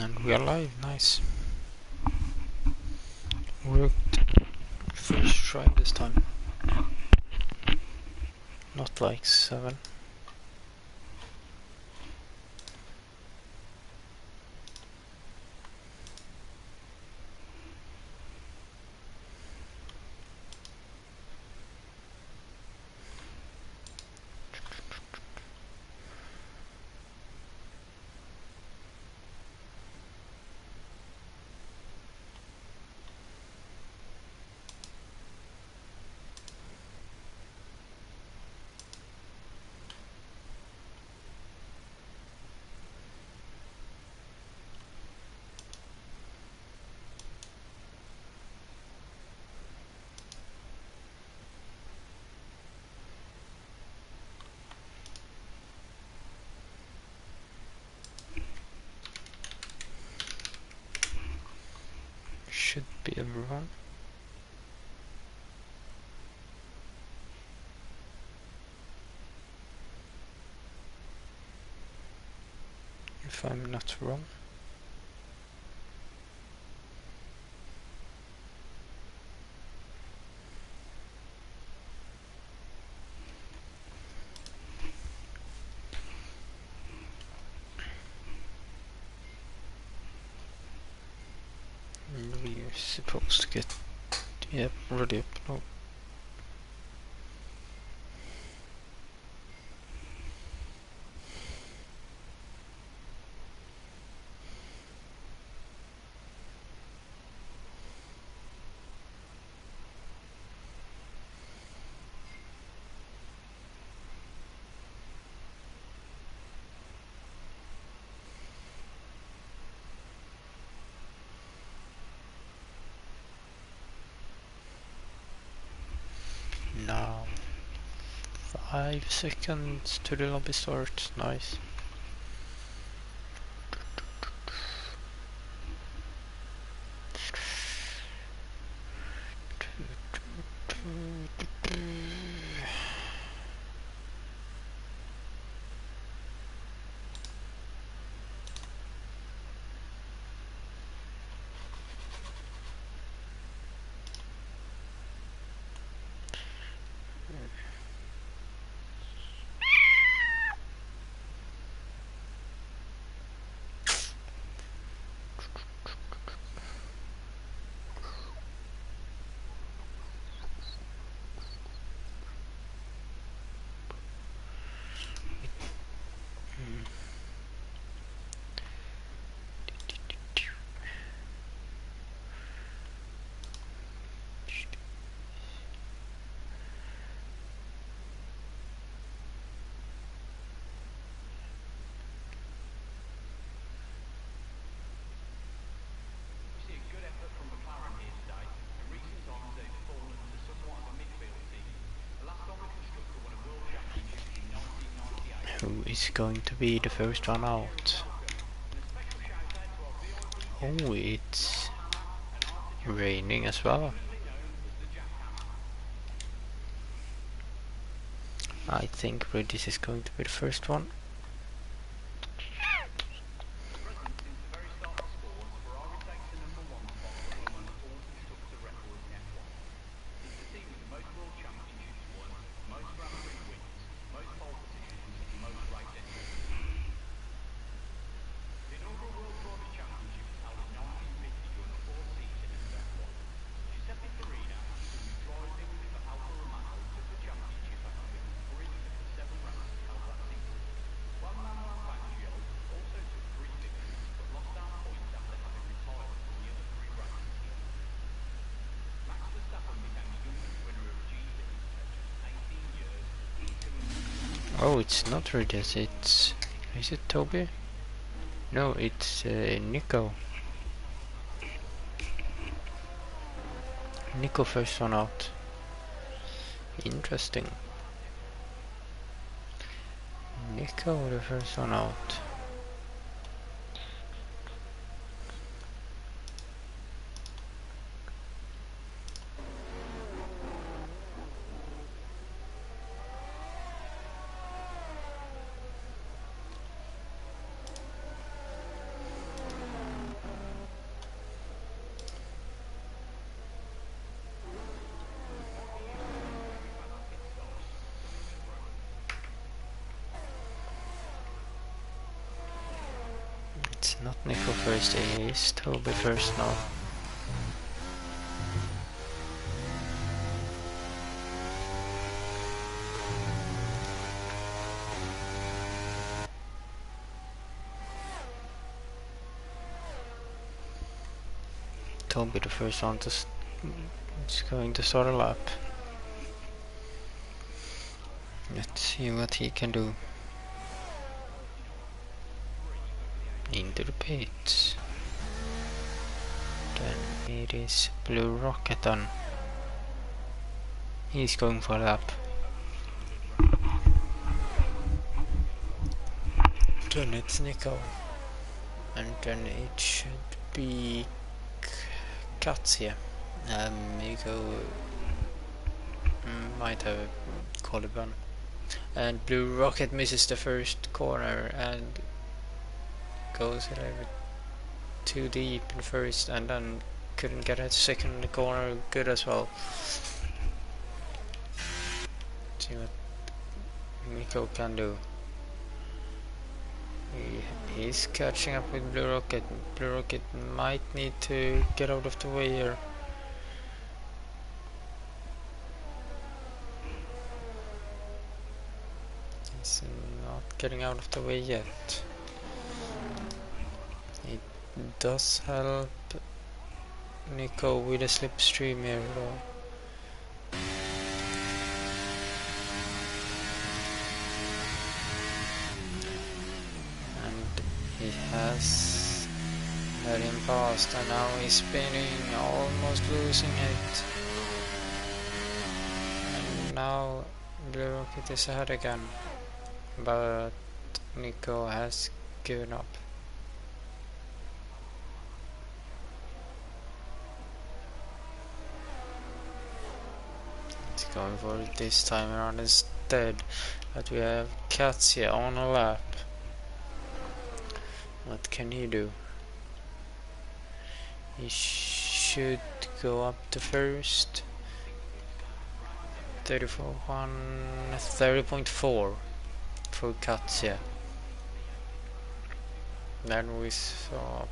And we are live, nice. Worked first try this time. Not like 7. Should be everyone. If I'm not wrong. We're supposed to get ready up now. Now 5 seconds to the lobby start, nice. Who is going to be the first one out? Oh, it's raining as well. I think Redis is going to be the first one. Oh, it's not Redis, it's... Is it Toby? No, it's Nico. Nico first one out. Interesting. Nico the first one out. Nico first is Toby first now. Toby the first one to is going to start a lap. Let's see what he can do. Into the pits. Then it is Blue Rocket on. He's going for a lap. Then it's Nico. And then it should be Katsia. Nico might have a collarbone. And Blue Rocket misses the first corner and goes a little bit too deep in first, and then couldn't get a second in the corner good as well. See what Nico can do. He's catching up with Blue Rocket. Blue Rocket might need to get out of the way here. He's not getting out of the way yet. It does help Nico with a slipstream here though. And he has let him past, and now he's spinning, almost losing it. And now Blue Rocket is ahead again, but Nico has given up. He's going for it this time around instead, but we have Katsia on a lap. What can he do? He should go up to first. 30.4 for Katsia. Then we saw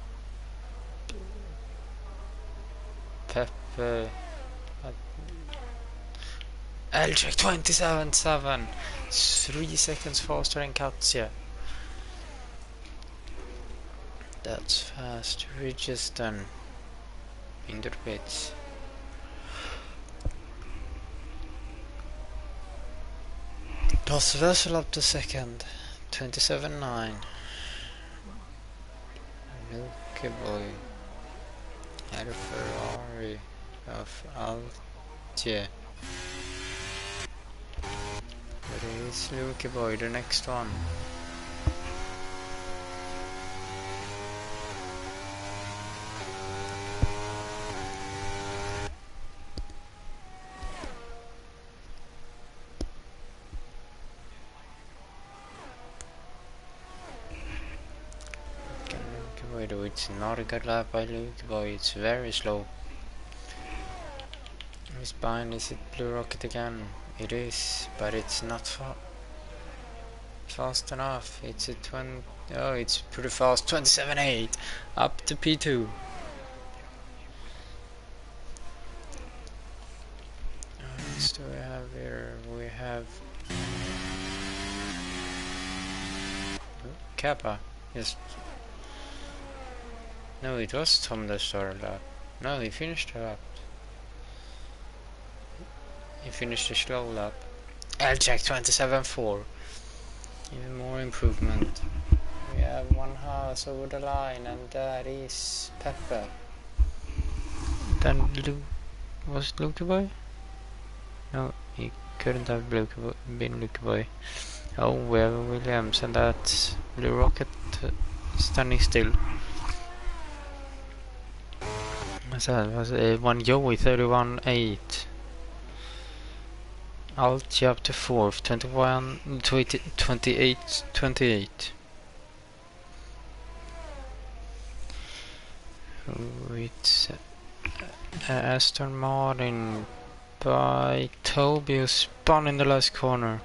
Pepe L-check 27.7, 3 seconds faster than Katsia. That's fast. Ridges done. In the pits. Das Vessel up to second. 27.9. Milky Boy had a Ferrari of Altie. But it is Milky Boy, the next one. It's not a good lap by Luke Boy, it's very slow. His behind, is it Blue Rocket again? It is, but it's not fast enough. It's a oh, it's pretty fast, 27.8, up to P2. What do we have here? We have Kappa, yes. No, it was Tom that started lap. No, he finished the lap. He finished the slow lap. L-check 27.4. Even more improvement. We have one house over the line, and that is Pepper. Then was Luke Boy? No, he couldn't have been Luke Boy. Oh, we have Williams, and that's Blue Rocket standing still. That was one Joey 31.8. Altie up to 4th, 28.28. It's Aston Martin by Toby, who spun in the last corner.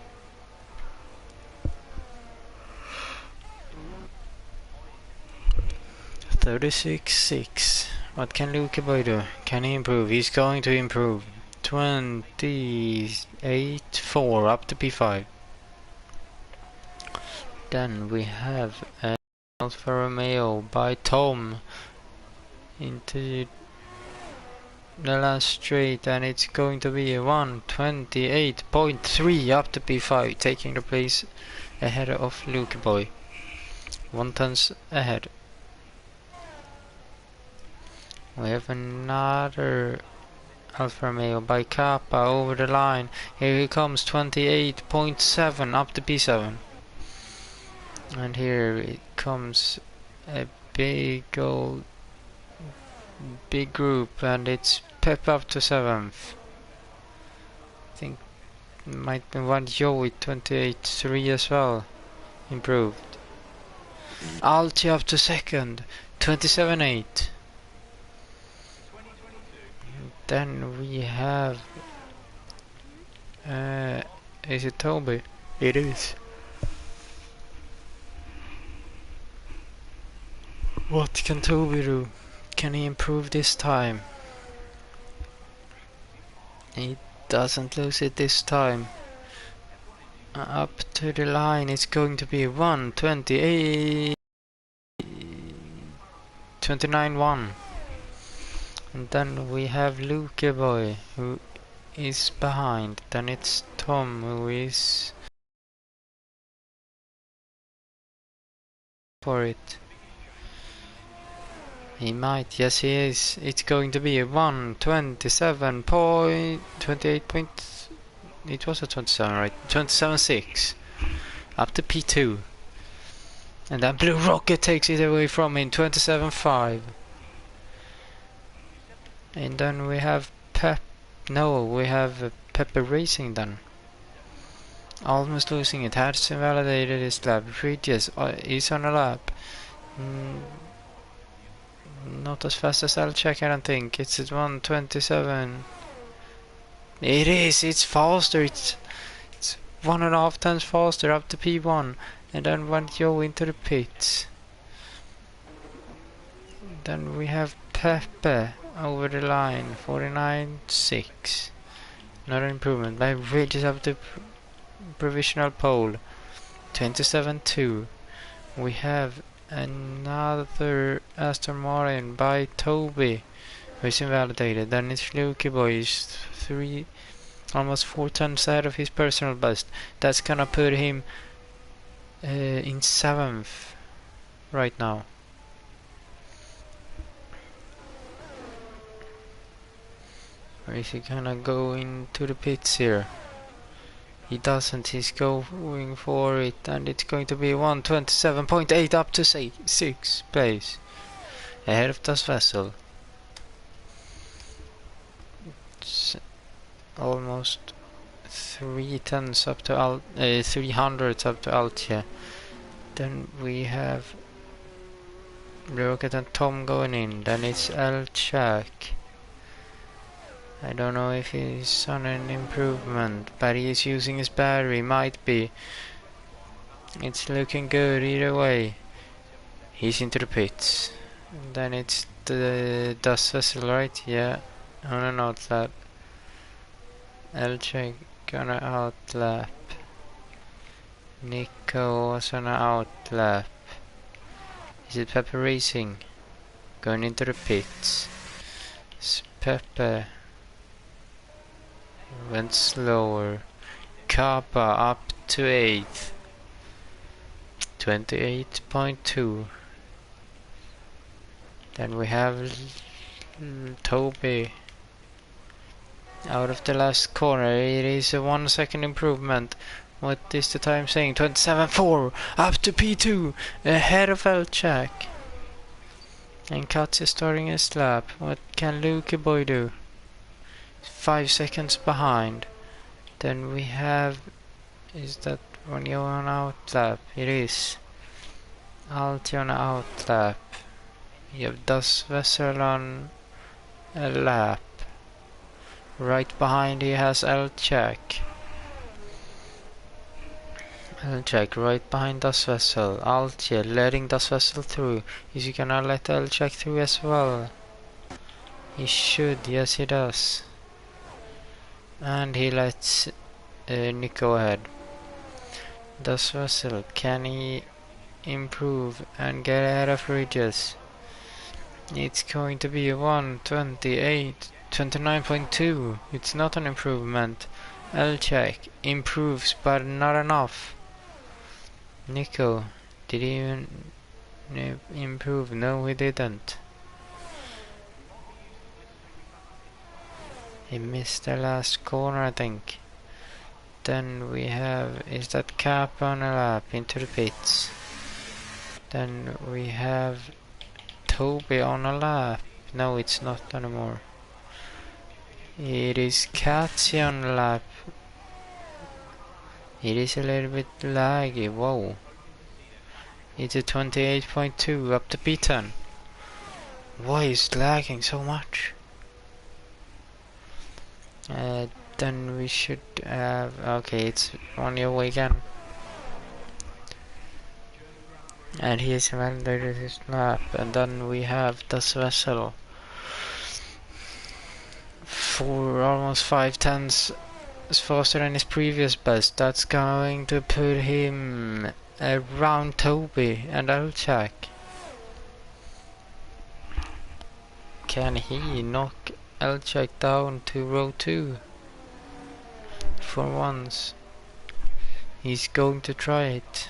36.6. What can Luke Boy do? Can he improve? He's going to improve. 28.4 up to P5. Then we have Alfa Romeo by Tom into the last straight, and it's going to be a 128.3 up to P5, taking the place ahead of Luke Boy. 1 tenth ahead. We have another Alfa Romeo by Kappa over the line. Here he comes, 28.7 up to P7. And here it comes a big group, and it's Pep up to 7th. I think it might be one Joey 28.3 as well. Improved. Alti up to 2nd, 27.8. Then we have is it Toby? It is. What can Toby do? Can he improve this time? He doesn't lose it this time. Up to the line, it's going to be 29.1. And then we have Luke Boy, who is behind. Then it's Tom, who is for it. He might, yes he is. It's going to be a 127.28. It was a 27, right? 27.6 up to P2. And then Blue Rocket takes it away from him, 27.5. And then we have we have Pepper Racing then. Almost losing it, has invalidated his lap. Regis is on a lap. Not as fast as I'll check, I don't think. It's at 127. It is, it's faster. It's 1.5 times faster up to P1. And then went Joe into the pits. Then we have Pepe over the line, 49.6. Another improvement by Regis up to provisional pole, 27.2. We have another Aston Martin by Toby, who is invalidated. Then it's Lukey Boys, almost 4 times ahead of his personal best. That's gonna put him in 7th right now. Or is he gonna go into the pits here? He doesn't, he's going for it, and it's going to be 127.8 up to 6th place. Ahead of Das Vessel. It's almost 3/10 up to 300 up to Altia. Then we have Rocket and Tom going in. Then it's El Chak. I don't know if he's on an improvement, but he is using his battery, might be. It's looking good either way. He's into the pits. And then it's the dust vessel, right? Yeah, on an outlap. Elche gonna outlap. Nico was on an outlap. Is it Pepper Racing? Going into the pits. It's Pepper. Went slower. Kappa up to 8th. 28.2. Then we have Toby out of the last corner. It is a 1 second improvement. What is the time saying? 27.4 up to P2, ahead of Elchak. And Katz is starting his lap. What can Luke Boy do? 5 seconds behind. Then we have, is that when you're on outlap? It is. Alti on outlap. You have Das Vessel on a lap. Right behind he has Elchak. Elchak right behind Das Vessel. Altje letting Das Vessel through. Is he gonna let Elchak through as well? He should, yes he does. And he lets Nick go ahead. Das Vessel, can he improve and get ahead of Regis? It's going to be 1:28, 29.2. It's not an improvement. Elchak improves, but not enough. Nico, did he even improve? No, he didn't. He missed the last corner, I think. Then we have, is that Cap on a lap into the pits? Then we have Toby on a lap. No, it's not anymore. It is Katsi on a lap. It is a little bit laggy, whoa. It's a 28.2 up to P10. Why is it lagging so much? Then we should have, okay, it's on your way again. And he has validated his lap, and then we have Das Vessel. For almost 5 tenths faster than his previous best. That's going to put him around Toby and Elchak. Can he knock Elchak down to row 2? For once. He's going to try it.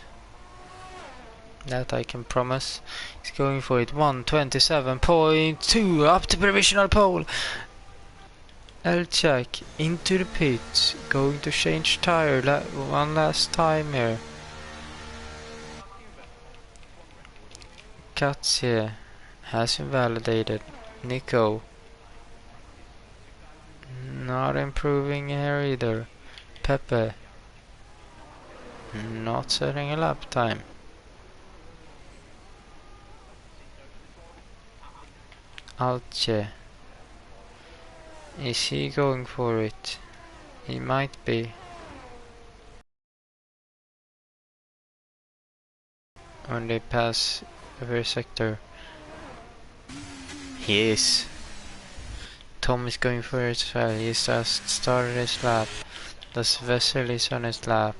That I can promise. He's going for it. 1:27.2 up to provisional pole. Elchak into the pits. Going to change tire one last time here. Katze has invalidated. Nico not improving here either. Pepe not setting a lap time. Alche, is he going for it? He might be. When they pass the first sector. He is. Tom is going for it as well. He's just started his lap. Das Vessel is on his lap.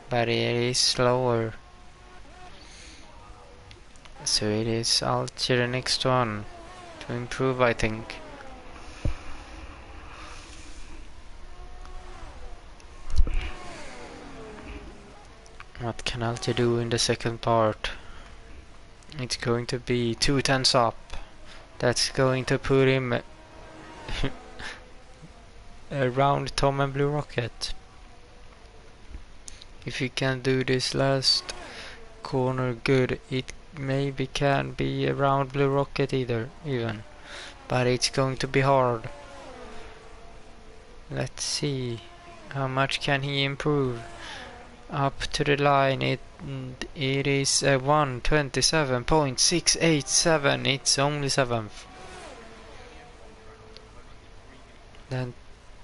But it is slower. So it is Alche the next one. To improve, I think. What can Alche do in the second part? It's going to be 2 tenths up. That's going to put him around Tom and Blue Rocket. If he can do this last corner good, it maybe can be around Blue Rocket even. But it's going to be hard. Let's see. How much can he improve? Up to the line, it is a 1:27.687. It's only 7th. Then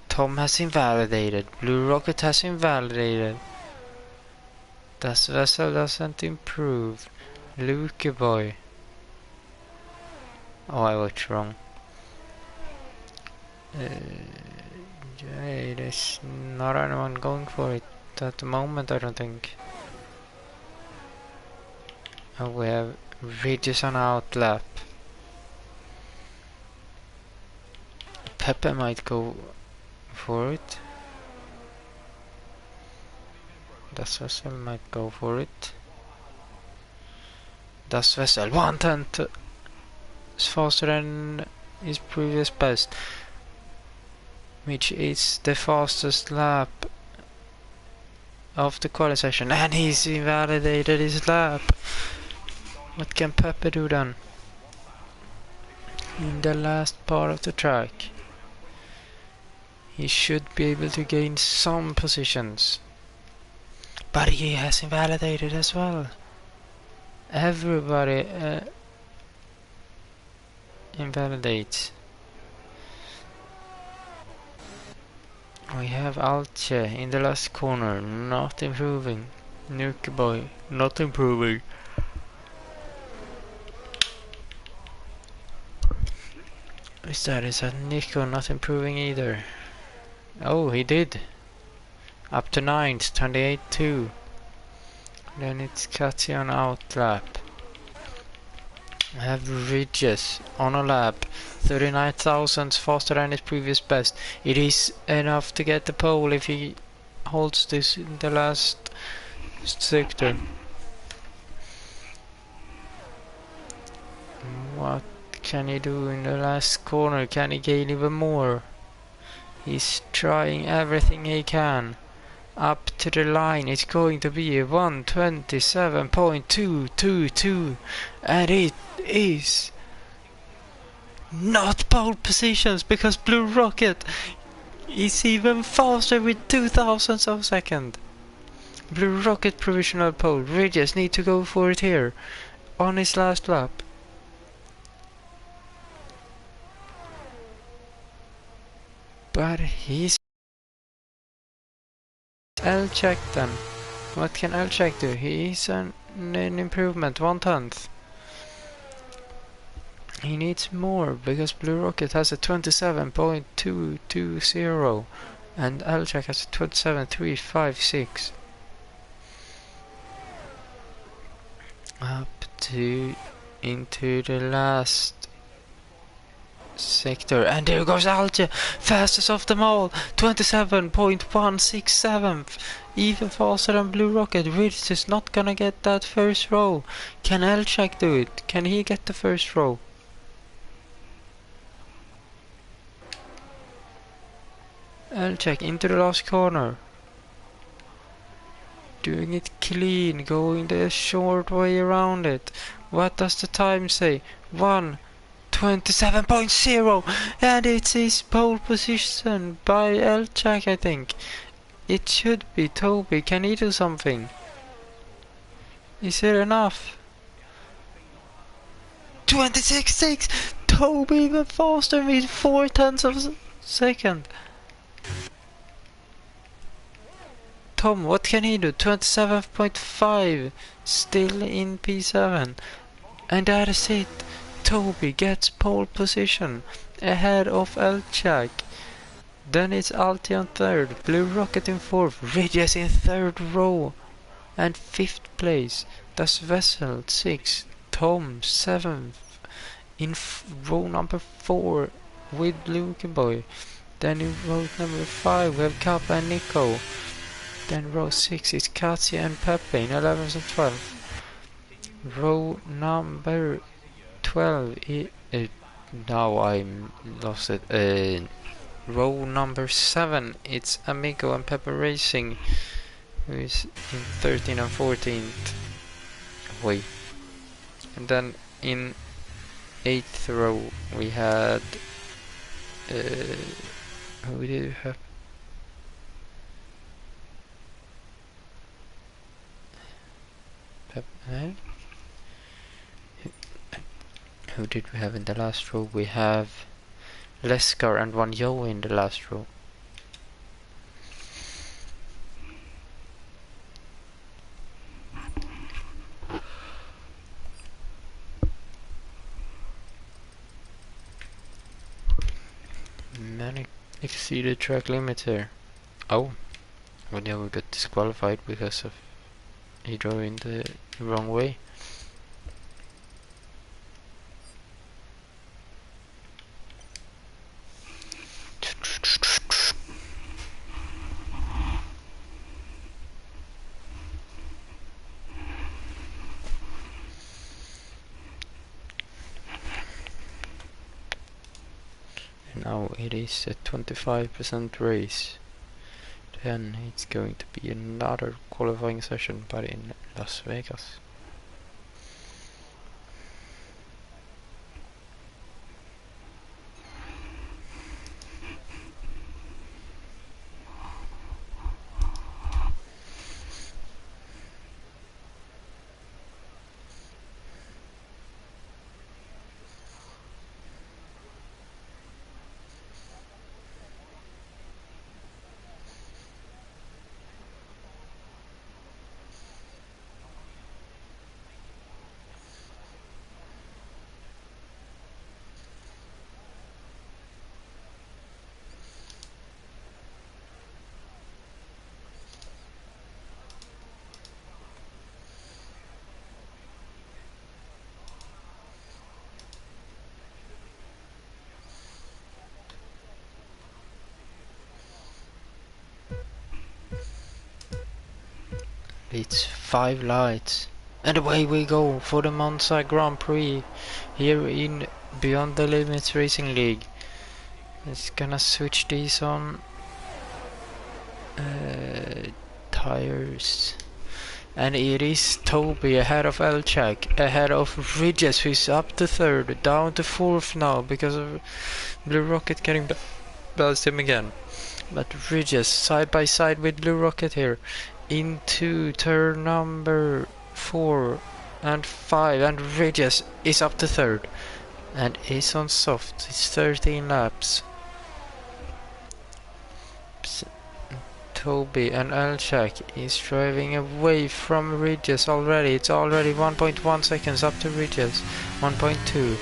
Tom has invalidated. Blue Rocket has invalidated. Das Vessel doesn't improve. Luke boy. Oh, I watched wrong. There's not anyone going for it at the moment, I don't think. Oh, we have Regis on out lap. Pepe might go for it. Das Vessel might go for it. Das Vessel 1/10 is faster than his previous best, which is the fastest lap of the quali session, and he's invalidated his lap. What can Pepe do then? In the last part of the track, he should be able to gain some positions. But he has invalidated as well. Everybody invalidates. We have Alche in the last corner, not improving. Nuke boy, not improving. Is that Nico not improving either? Oh, he did. Up to 9th, 28-2. Then it's Katya on out lap. I have Ridges on a lap. 39 thousandths faster than his previous best. It is enough to get the pole if he holds this in the last sector. What can he do in the last corner? Can he gain even more? He's trying everything he can. Up to the line, it's going to be a 127.222, and it is not pole positions because Blue Rocket is even faster with 2 thousandths of a second. Blue Rocket provisional pole. Ridges need to go for it here on his last lap. But he's L-check then. What can L-check do? He's an improvement, 1/10. He needs more because Blue Rocket has a 27.220 and L-check has a 27.356. Up to into the last sector, and there goes Alge, fastest of them all, 27.167, even faster than Blue Rocket. Ridge is not gonna get that first row. Can Elchak do it? Can he get the first row? Elchak into the last corner, doing it clean, going the short way around it. What does the time say? 1:27.0, and it's his pole position by Elchak, I think. It should be Toby. Can he do something? Is it enough? 26.6! Toby even faster with 4/10 of a second. Tom, what can he do? 27.5, still in P7. And that is it. Toby gets pole position ahead of Elchak. Then it's Alti on third, Blue Rocket in fourth, Ridges in third row and fifth place. Das Vessel sixth, Tom seventh in row number 4 with Luke Boy. Then in row number 5 we have Kappa and Nico. Then row 6 is Katya and Pepe in 11th and 12th. Row number 12 now I lost it. Row number 7, it's Amigo and Pepper Racing, who is in 13th and 14th. Wait. And then in 8th row we had who did we have? Who did we have in the last row? We have Leskar and one Yo in the last row. Many exceeded track limit here. Oh, well, yeah, we got disqualified because of he drove in the wrong way. Now it is a 25% race. Then it's going to be another qualifying session, but in Las Vegas. It's 5 lights. And away we go for the Monza Grand Prix here in Beyond the Limits Racing League. It's gonna switch these on. Tires. And it is Toby ahead of Elchak, ahead of Ridges, who's up to third, down to fourth now because of Blue Rocket getting past him again. But Ridges side by side with Blue Rocket here into turn number 4 and 5, and Ridges is up to third and is on soft. It's 13 laps. Toby and Elchak is driving away from Ridges already. It's already 1.1 seconds up to Ridges. 1.2.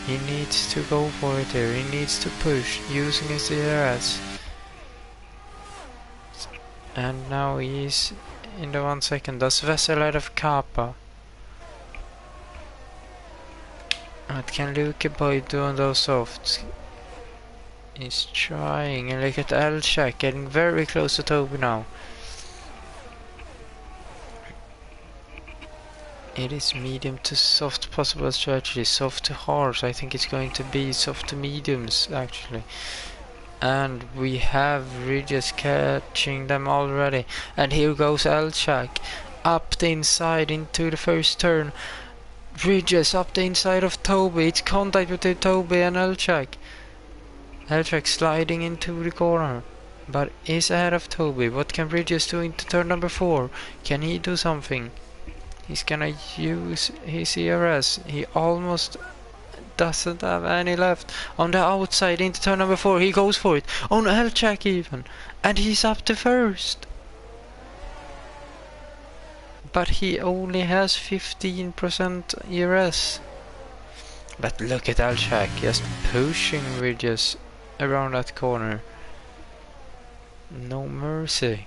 He needs to go for it here. He needs to push using his DRS. And now he's in the 1 second. Does Vessel out of Kappa? What can Luke Boy do on those softs? He's trying, and look at Elchak getting very close to Toby now. It is medium to soft possible strategy. Soft to harsh. I think it's going to be soft to mediums actually. And we have Ridges catching them already. And here goes Elchak up the inside into the first turn. Ridges up the inside of Toby. It's contact with Toby and Elchak. Elchak sliding into the corner, but is ahead of Toby. What can Ridges do into turn number 4? Can he do something? He's gonna use his ERS. He almost doesn't have any left. On the outside into turn number 4, he goes for it. On Elchak even. And he's up to first. But he only has 15% ERS. But look at Elchak just pushing Ridges around that corner. No mercy.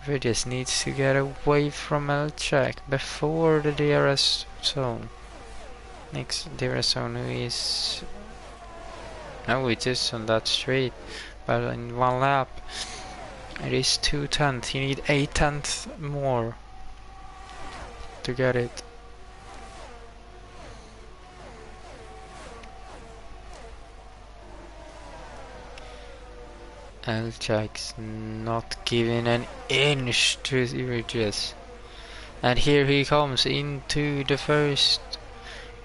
Ridges needs to get away from Elchak before the DRS zone. Next DRS zone is... No, it is on that straight. But in 1 lap it is 2/10. You need 8/10 more to get it. Elchak's not giving an inch to Ridges. And here he comes into the first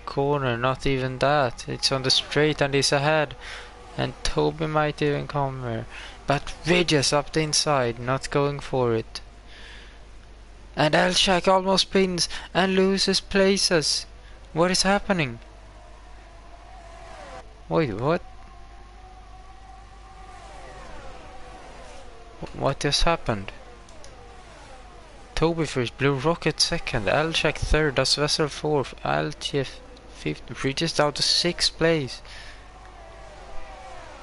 corner. Not even that. It's on the straight and he's ahead. And Toby might even come here. But Ridges up the inside, not going for it. And Elchak almost spins and loses places. What is happening? Wait, what? What just happened? Toby first, Blue Rocket second, Elchak third, Das Vessel fourth, Altje fifth, Ridges down to 6th place.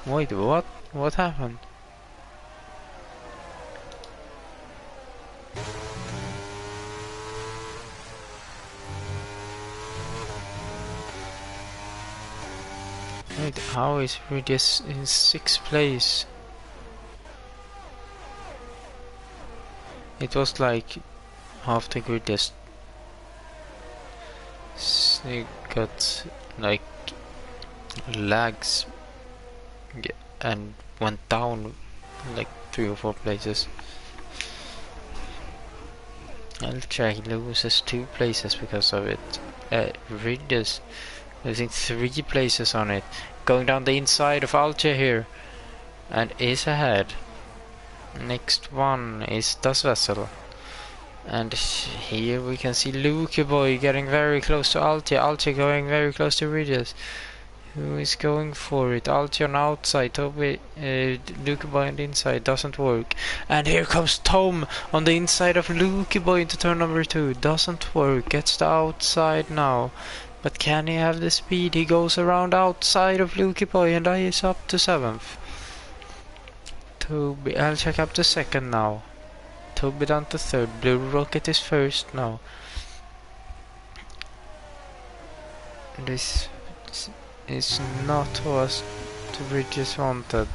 Wait, what? What happened? Wait, how is Ridges in 6th place? It was like half the grid just got like lags and went down like 3 or 4 places. Elchak loses 2 places because of it. Ridges losing 3 places on it. Going down the inside of Altje here and is ahead. Next one is Das Vessel. And here we can see Luke Boy getting very close to Altje. Altje going very close to Ridges. Who is going for it? Altje on outside. Toby, Luke Boy on the inside. Doesn't work. And here comes Tom on the inside of Luke Boy into turn number 2. Doesn't work. Gets the outside now. But can he have the speed? He goes around outside of Luke Boy and he is up to 7th. Toby, Elchak up to 2nd now. Toby down to 3rd. Blue Rocket is 1st now. This is not what the Ridges wanted.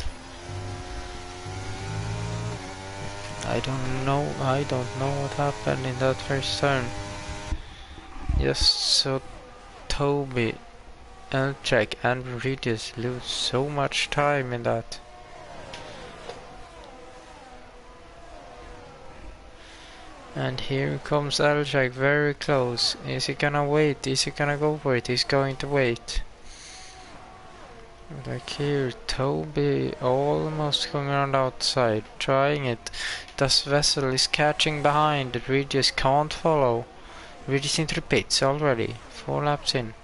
I don't know what happened in that first turn. Just so Toby, Elchek and Regis lose so much time in that. And here comes Elchek very close. Is he gonna wait? Is he gonna go for it? He's going to wait. Like here, Toby almost going around outside, trying it. Das Vessel is catching behind, Regis can't follow. Regis into the pits already, 4 laps in.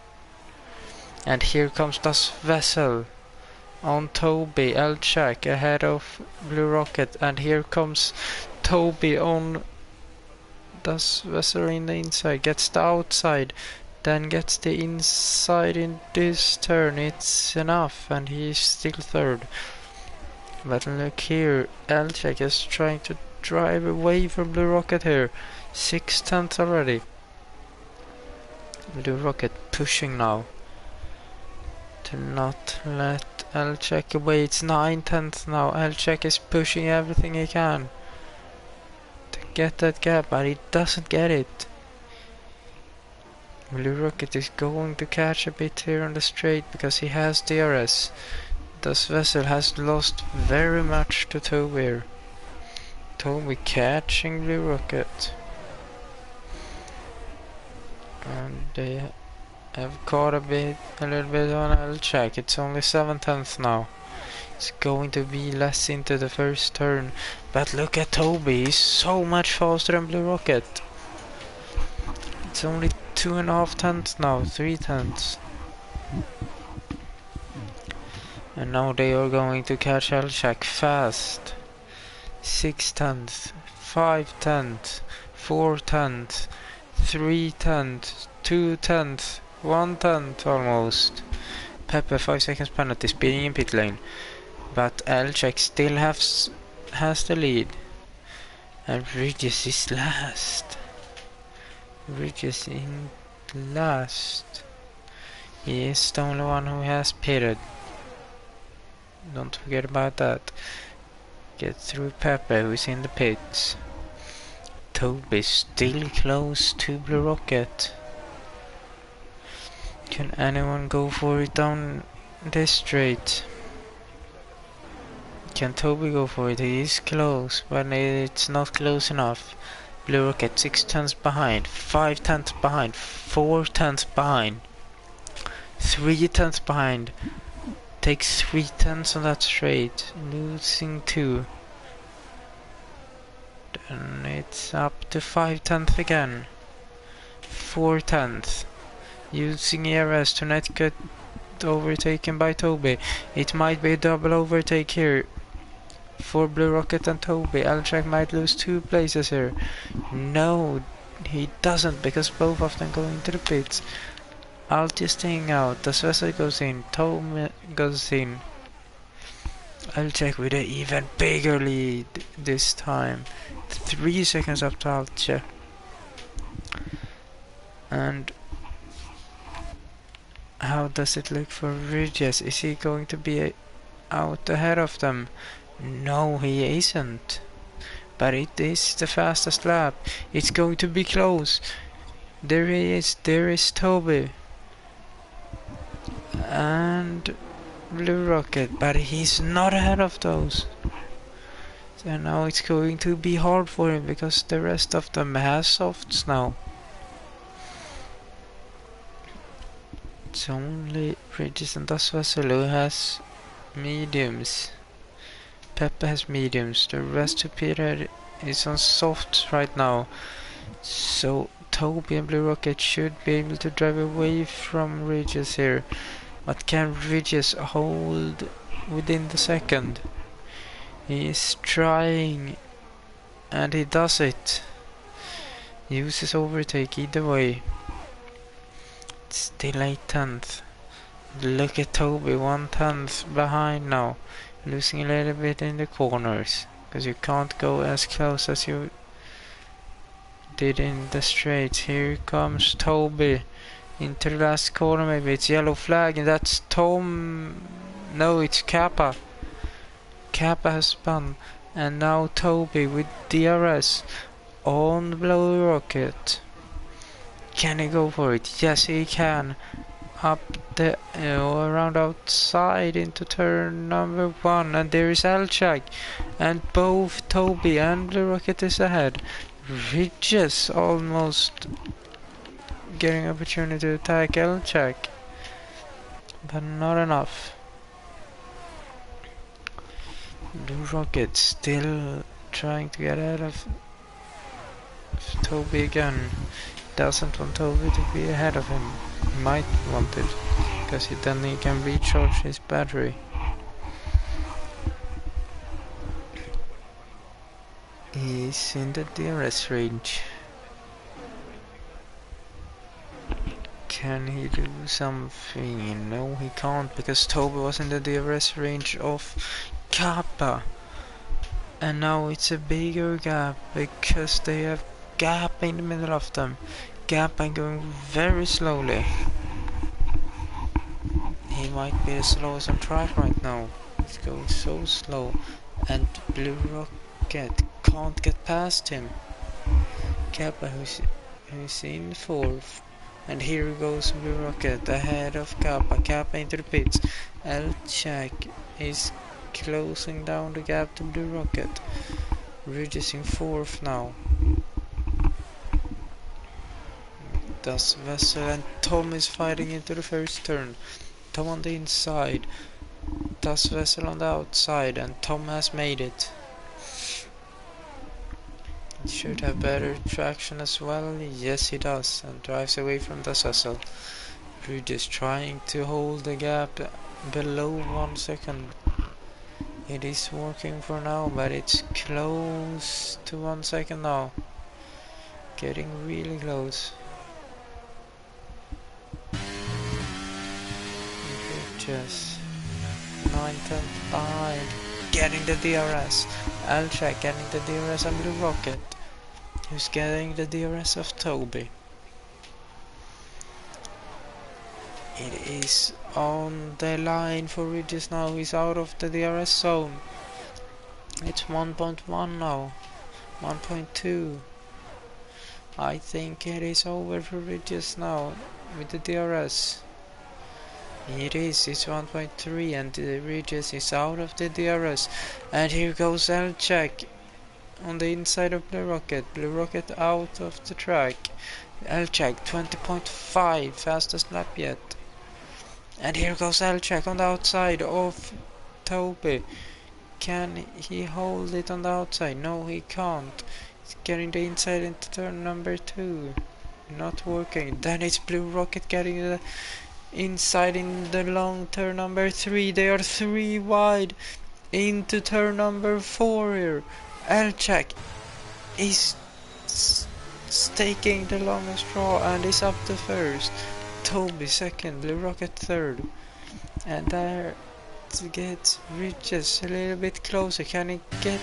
And here comes Das Vessel on Toby, Elchak ahead of Blue Rocket, and here comes Toby on Das Vessel in the inside, gets the outside. Then gets the inside in this turn, it's enough, and he's still third. But look here, Elchek is trying to drive away from Blue Rocket here. 6/10 already. Blue Rocket pushing now to not let Elchek away. It's 9/10 now. Elchek is pushing everything he can to get that gap, but he doesn't get it. Blue Rocket is going to catch a bit here on the straight because he has DRS. Das Vessel has lost very much to Toby. Toby catching Blue Rocket. And they have caught a little bit on Elchak. It's only 7/10 now. It's going to be less into the first turn. But look at Toby, he's so much faster than Blue Rocket. It's only 2.5 tenths now, 3 tenths. And now they are going to catch Elchak fast. 6 tenths, 5 tenths, 4 tenths, 3 tenths, 2 tenths, 1 tenth almost. Pepper 5 seconds penalty, speeding in pit lane. But Elchak still has the lead. And Regis is last. Regis in last. He is the only one who has pitted. Don't forget about that. Get through Pepe, who is in the pits. Toby still close to Blue Rocket. Can anyone go for it down this straight? Can Toby go for it? He is close, but it's not close enough. Blue Rocket 6 tenths behind, 5 tenths behind, 4 tenths behind, 3 tenths behind. Takes 3 tenths on that straight, losing 2. Then it's up to 5 tenths again. 4 tenths. Using ERS to not get overtaken by Toby. It might be a double overtake here for Blue Rocket and Toby. Elchak might lose 2 places here. No, he doesn't, because both of them go into the pits. Alt is staying out. Das Vessel goes in. Toby goes in. Elchak with an even bigger lead this time. 3 seconds up to Elchak. And how does it look for Regis? Is he going to be out ahead of them? No, he isn't. But it is the fastest lap. It's going to be close. There he is. There is Toby. And Blue Rocket. But he's not ahead of those. So now it's going to be hard for him because the rest of them has softs now. It's only Regis and Das Vessel who has mediums. Pepe has mediums. The rest of Peter is on softs right now. So Toby and Blue Rocket should be able to drive away from Regis here. But can Regis hold within the second? He is trying. And he does it. Uses overtake either way. Still 8 tenths. Look at Toby, 1 tenth behind now. Losing a little bit in the corners. Because you can't go as close as you did in the straights. Here comes Toby. Into the last corner maybe. It's yellow flag and that's Tom. No, it's Kappa. Kappa has spun. And now Toby with DRS on the Blue Rocket. Can he go for it? Yes, he can. Up the around outside into turn number 1, and there is Elchak, and both Toby and Blue Rocket is ahead. Ridges almost getting opportunity to attack Elchak, but not enough. Blue Rocket still trying to get out of Toby again. Doesn't want Toby to be ahead of him. He might want it, because then he can recharge his battery. He's in the DRS range. Can he do something? No, he can't, because Toby was in the DRS range of Kappa. And now it's a bigger gap, because they have Gap in the middle of them. Gap going very slowly. He might be the slowest on track right now. It's going so slow. And Blue Rocket can't get past him. Kappa who's in 4th. And here goes Blue Rocket ahead of Kappa. Kappa into the pits. Elchak is closing down the gap to Blue Rocket. Ridge in 4th now. Das Vessel and Tom is fighting into the first turn. Tom on the inside. Das Vessel on the outside, and Tom has made it. He should have better traction as well. Yes, he does, and drives away from Das Vessel. Ridge is trying to hold the gap below 1 second. It is working for now, but it's close to 1 second now. Getting really close. Bridges 9/10 behind. Getting the DRS. Elchak getting the DRS on Blue Rocket. Who's getting the DRS of Toby. It is on the line for Ridges now. He's out of the DRS zone. It's 1.1 now. 1.2. I think it is over for Ridges now with the DRS. It is, it's 1.3, and the Ridges is out of the DRS. And here goes Elchak on the inside of Blue Rocket. Blue Rocket out of the track. Elchak 20.5, fastest lap yet. And here goes Elchak on the outside of Toby. Can he hold it on the outside? No, he can't. He's getting the inside into turn number 2. Not working. Then it's Blue Rocket getting the inside in the long turn number 3. They are 3 wide into turn number 4 here. Elchak is taking the longest draw and is up to first. Toby second, Blue Rocket third. And there gets Ridges a little bit closer. Can he get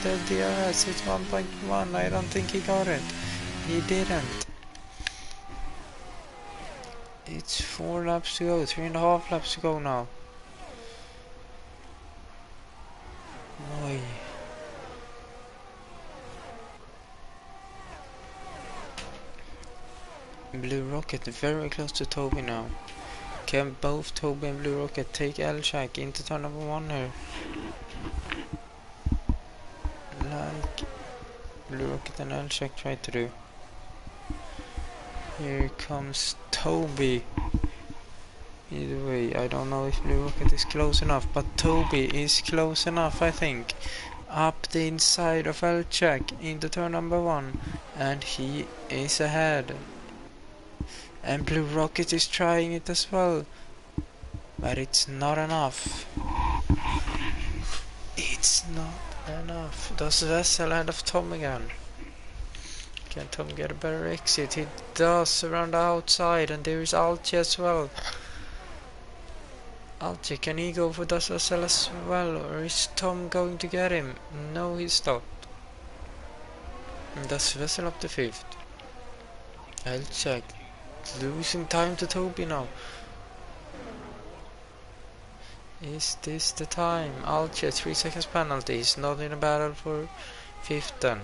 the DRS? It's 1.1. I don't think he got it. He didn't. It's 4 laps to go, 3.5 laps to go now. Boy. Blue Rocket very close to Toby now. Can both Toby and Blue Rocket take Elchak into turn number 1 here? Like Blue Rocket and Elchak try to do. Here comes Toby. Either way, I don't know if Blue Rocket is close enough, but Toby is close enough, I think. Up the inside of Elchak into turn number 1, and he is ahead. And Blue Rocket is trying it as well, but it's not enough. It's not enough. Does Vessel ahead of Tom again? Can Tom get a better exit? He does around the outside, and there is Alti as well. Alti, can he go for Das Vessel as well, or is Tom going to get him? No, he's not. Das Vessel up to 5th. Elchak losing time to Toby now. Is this the time? Alche, 3 seconds penalty. He's not in a battle for 5th then.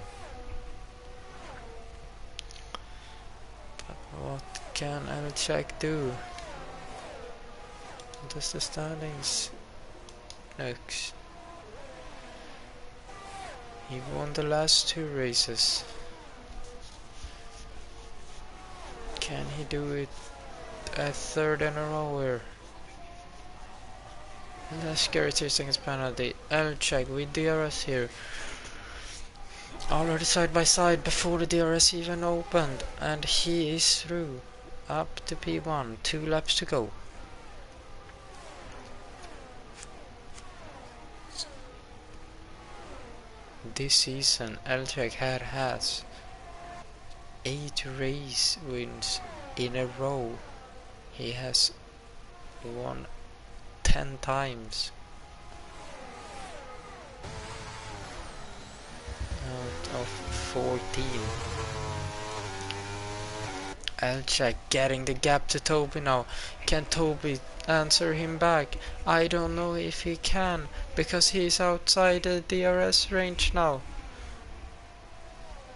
But what can Elchak do? What does the standings? Next. He won the last 2 races. Can he do it a 3rd in a row here? Let's get 2 seconds penalty. Elchak with DRS here. Already side by side before the DRS even opened, and he is through. Up to P1, 2 laps to go. This season Elchak has 8 race wins in a row. He has won 10 times. Out of 14. Elchak getting the gap to Toby now. Can Toby answer him back? I don't know if he can, because he's outside the DRS range now.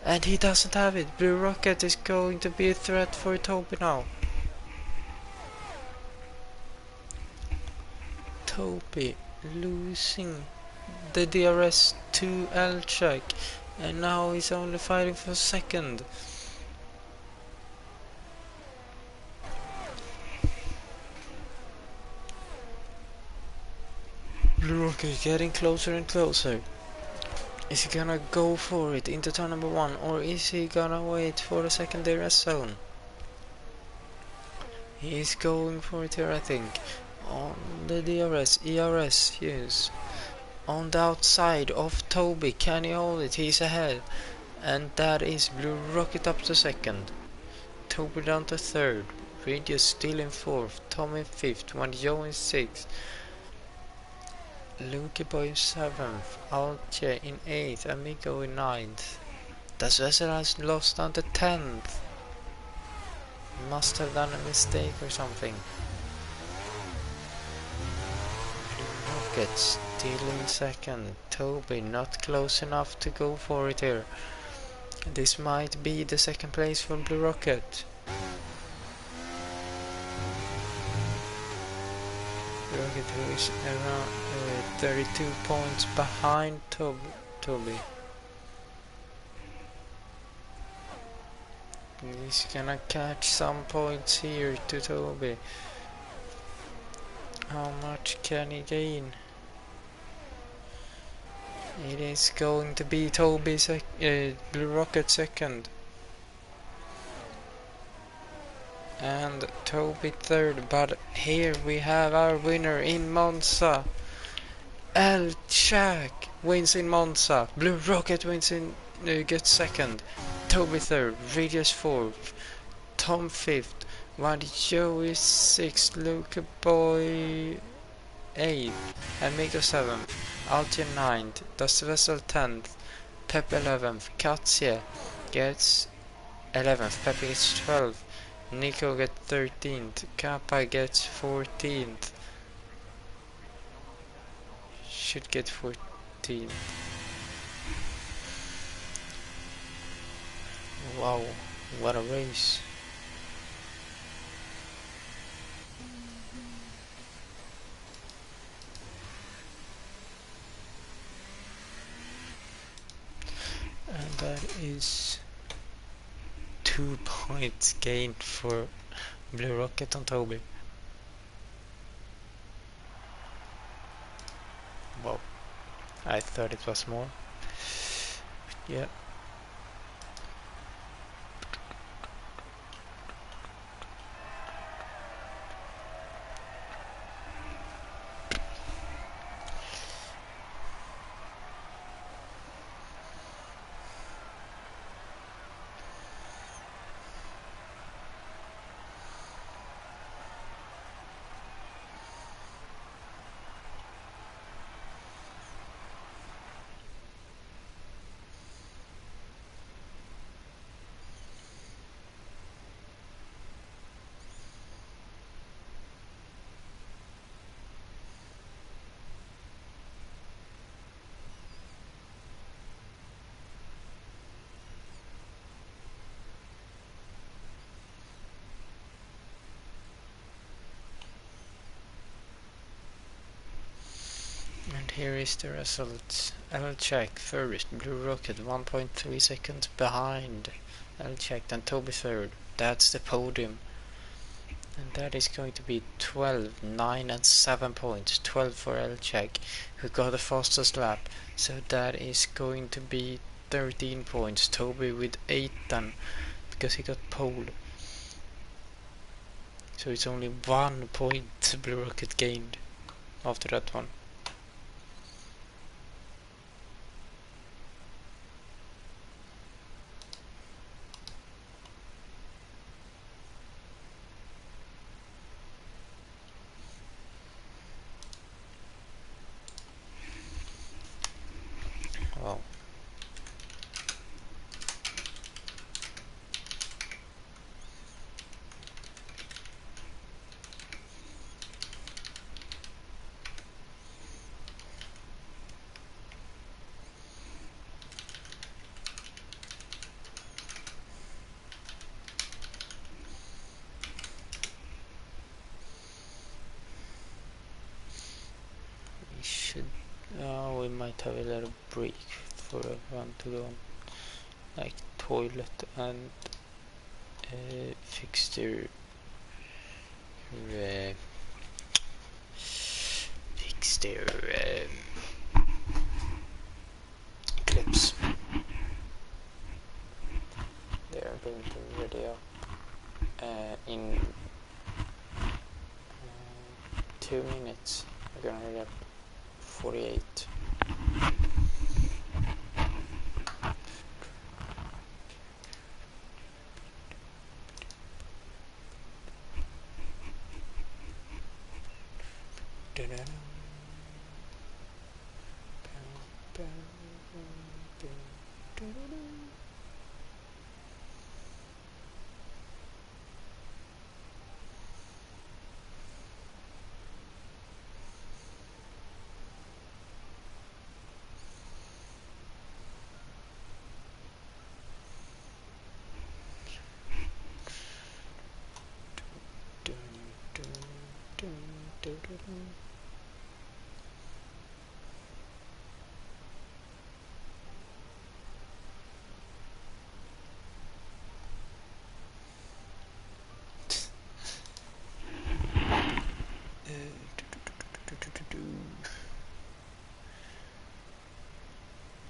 And he doesn't have it. Blue Rocket is going to be a threat for Toby now. Toby losing the DRS to Elchak, and now he's only fighting for 2nd. Blue Rocket getting closer and closer. Is he gonna go for it into turn number 1, or is he gonna wait for the 2nd DRS zone? He's going for it here, I think. On the DRS, ERS, yes. On the outside of Toby, can he hold it? He's ahead. And that is Blue Rocket up to 2nd. Toby down to 3rd. Radio still in 4th. Tom in 5th. Joe in 6th. Luke Boy in 7th. Alche in 8th. Amigo in 9th. Das Vessel has lost down to 10th. Must have done a mistake or something. Blue Rocket still in 2nd. Toby not close enough to go for it here. This might be the 2nd place for Blue Rocket. Blue Rocket, who is around 32 points behind Toby. He's gonna catch some points here to Toby. How much can he gain? It is going to be Toby Blue Rocket 2nd. And Toby 3rd, but here we have our winner in Monza. Elchak wins in Monza. Blue Rocket wins in gets 2nd. Toby 3rd, Radius 4th, Tom 5th, while Joe is 6th, Luke Boy 8th, and Miko 7th, Altia 9th, Das Vessel 10th, Pep 11th, Katsia gets 11th, Pep gets 12th, Nico gets 13th, Kappa gets 14th, should get 14th. Wow, what a race. And that is 2 points gained for Blue Rocket on Toby. Wow, I thought it was more. Yeah. here is the results. L-Check first, Blue Rocket 1.3 seconds behind L-Check, and Toby third. That's the podium. And that is going to be 12, 9 and 7 points. 12 for L-Check, who got the fastest lap. So that is going to be 13 points. Toby with 8 then, because he got pole. So it's only 1 point Blue Rocket gained after that one. Wow. We might have a little break for everyone to go on, like toilet and fix their clips. They are going to video in 2 minutes. We're gonna read up 48.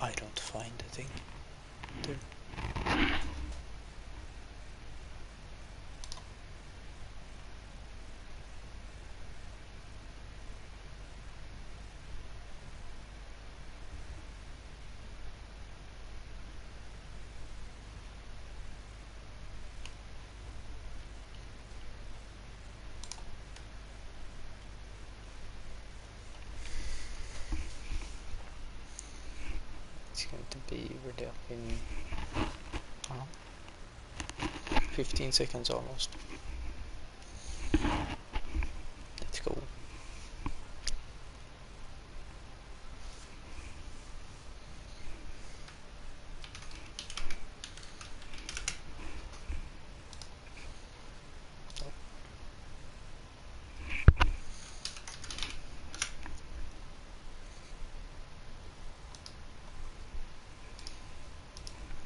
I don't find the thing. There. It's going to be ready up in 15 seconds almost. Let's go.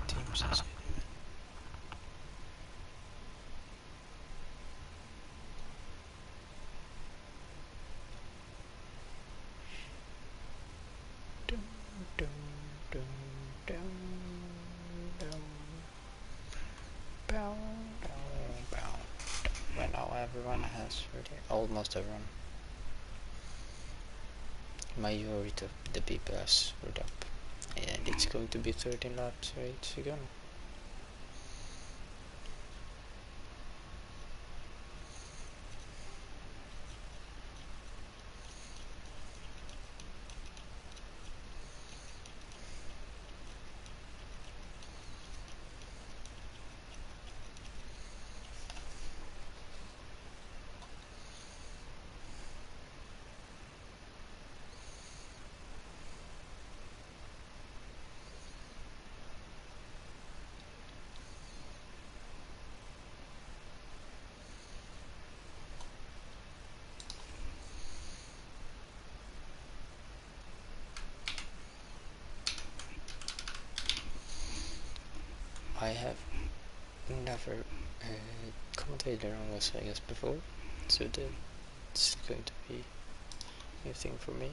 Teams inside. Well, now everyone has ready. Almost everyone. Majority of the people has read up. And it's going to be 13 laps right again. I have never commentated on Las Vegas before, so that's going to be a new thing for me.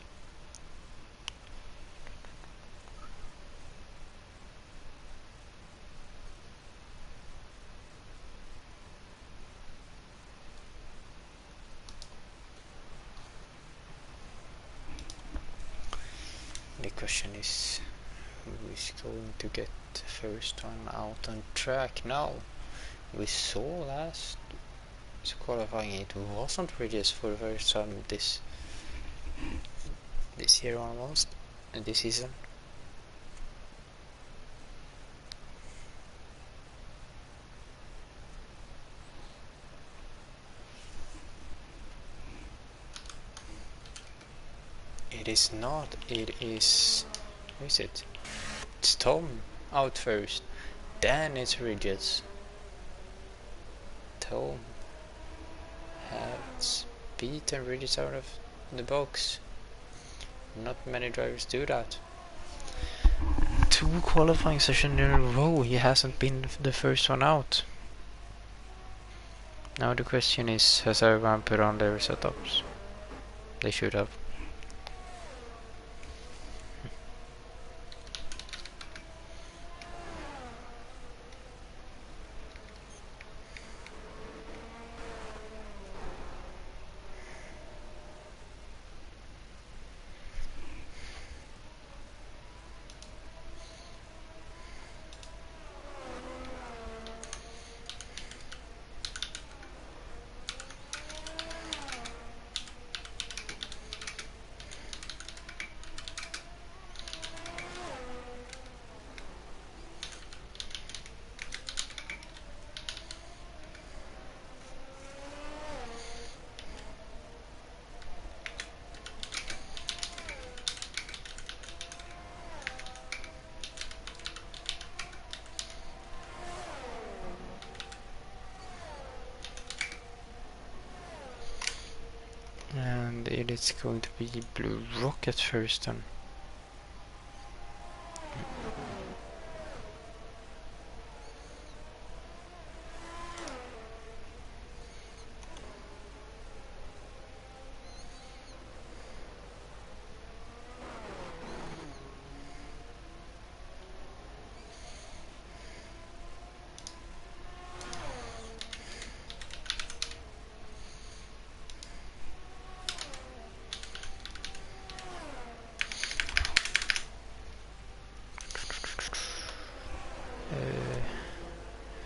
The question is, who is going to get the first one out on track now? We saw last qualifying it wasn't Regis for the first time this year almost, and this season. It is not, it is, who is it? It's Tom out first, then it's Regis. Tom has beaten Regis out of the box. Not many drivers do that. 2 qualifying sessions in a row he hasn't been the first one out. Now the question is, has everyone put on their setups? They should have. And it is going to be Blue Rocket first then.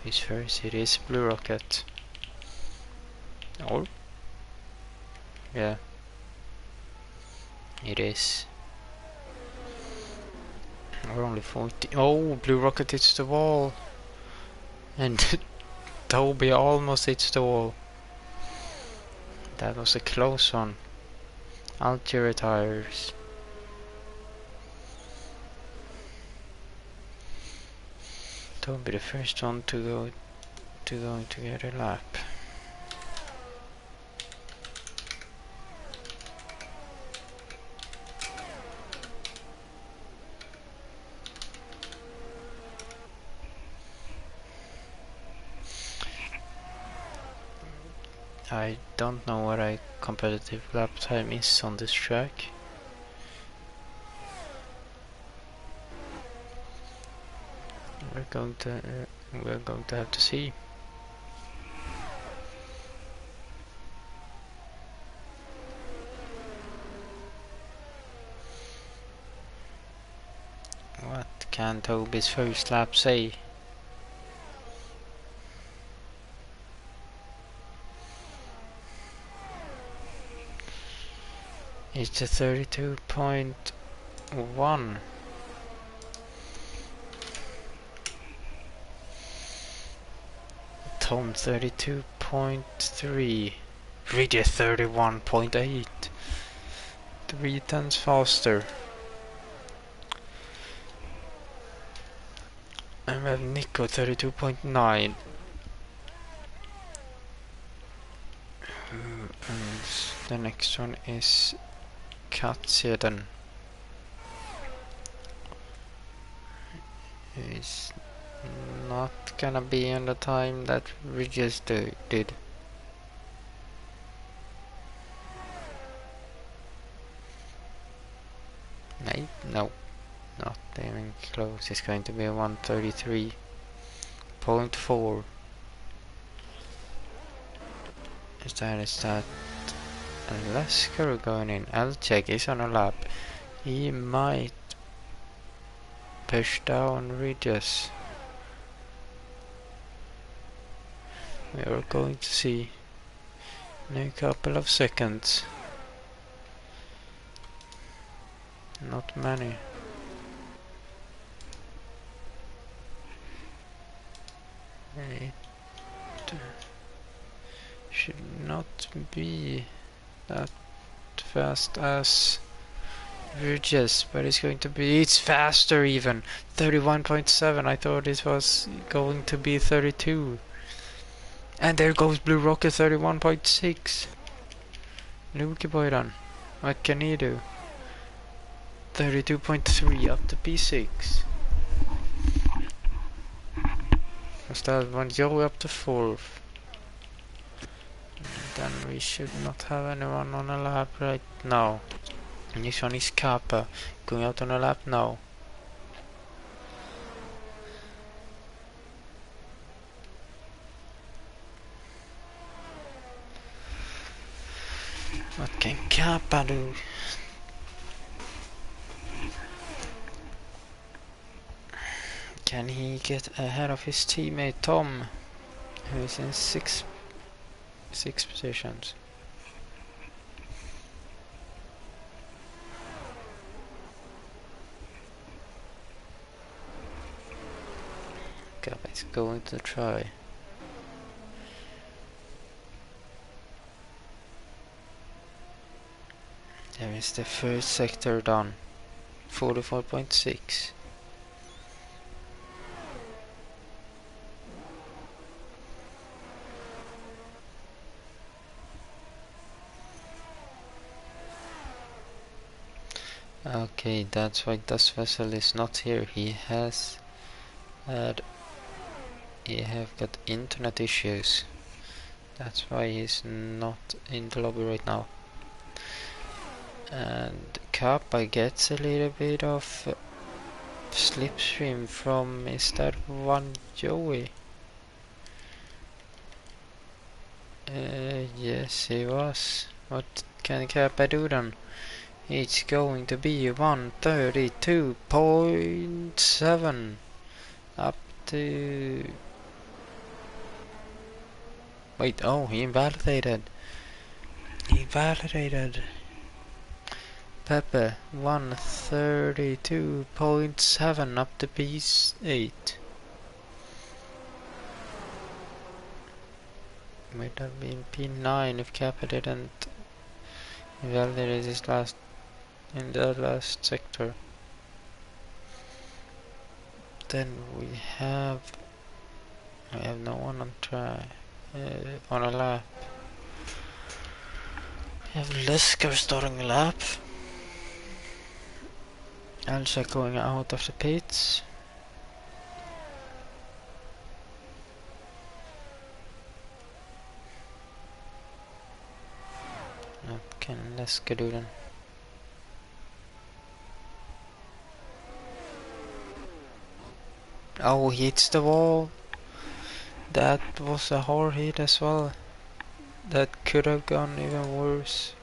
Who's first? It is Blue Rocket. Or? Yeah. It is. We're only 40. Oh, Blue Rocket hits the wall. And Toby almost hits the wall. That was a close one. Alti retires. Toby the first one to go to get a lap. I don't know what a competitive lap time is on this track. We're going to have to see. What can Toby's first lap say? It's a 32.1. Tom 32.3. Regis 31.8. 3 tenths faster. And we have Nico 32.9. And the next one is Katseden. Is not gonna be in the time that we just did. No, not even close. It's going to be 133.4. Is that Lesker going in? Elchek is on a lap. He might push down Regis. We are going to see in a couple of seconds. Not many. It should not be that fast as Regis, but it's going to be. It's faster even. 31.7. I thought it was going to be 32. And there goes Blue Rocket 31.6. Lukeboyran. What can he do? 32.3 up to P6. Was that one Joey up to 4th? Then we should not have anyone on a lap right now. And this one is Kappa going out on a lap now. What can Kappa do? Can he get ahead of his teammate Tom, who is in six positions? Kappa is going to try. There is the first sector done. 44.6. Okay, that's why this vessel is not here. He have got internet issues. That's why he's not in the lobby right now. And Kappa gets a little bit of slipstream from, is that one Joey? Yes, he was. What can Kappa do then? It's going to be 132.7 up to... Wait, oh, he invalidated. Pepe, 132.7 up to P8. Might have been P9 if Kappa didn't invalidate his last in the last sector. Then we have no one on on a lap. We have Lesker starting a lap. Elsa going out of the pits. What can Lesker do then? Oh, he hits the wall. That was a hard hit as well. That could have gone even worse.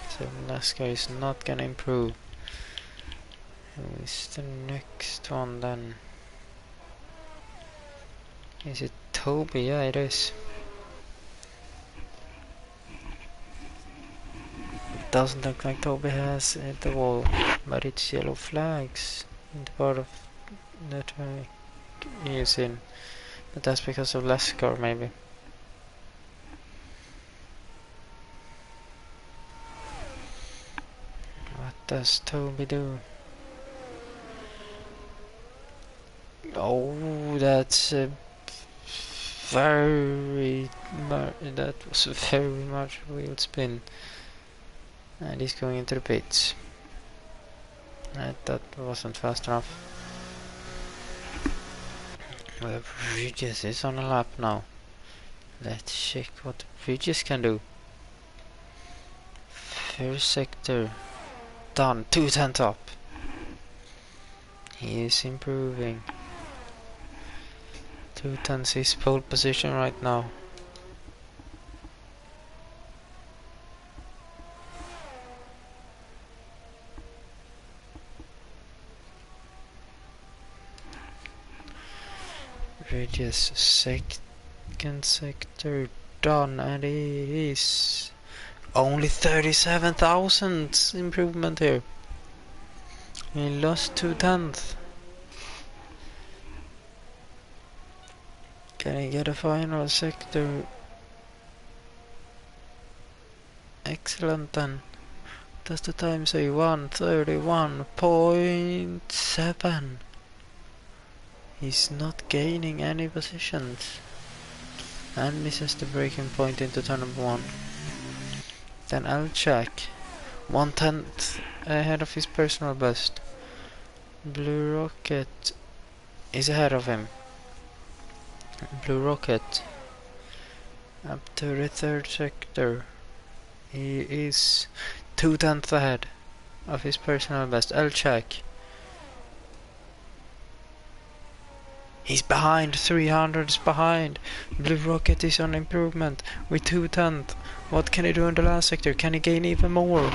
So Alaska is not gonna improve. Who is the next one then? Is it Toby? Yeah, it is. It doesn't look like Toby has hit the wall, but it's yellow flags in the part of the track he is in. But that's because of Lesker, maybe. What does Toby do? Oh, that's a very that was a very much wheel spin, and he's going into the pits. That wasn't fast enough. Bridges is on a lap now. Let's check what Bridges can do. First sector done, 210 top. He is improving. 210's his pole position right now. Bridges second sector done, and it is only 37,000 improvement here. He lost 2/10. Can he get a final sector? Excellent then. Does the time say 1:31.7? He's not gaining any positions. And misses the breaking point into turn number 1. Then Elchak, 1/10 ahead of his personal best. Blue Rocket is ahead of him. Blue Rocket up to the third sector. He is 2/10 ahead of his personal best. Elchak, he's behind, 300s behind. Blue Rocket is on improvement with 2/10. What can he do in the last sector? Can he gain even more?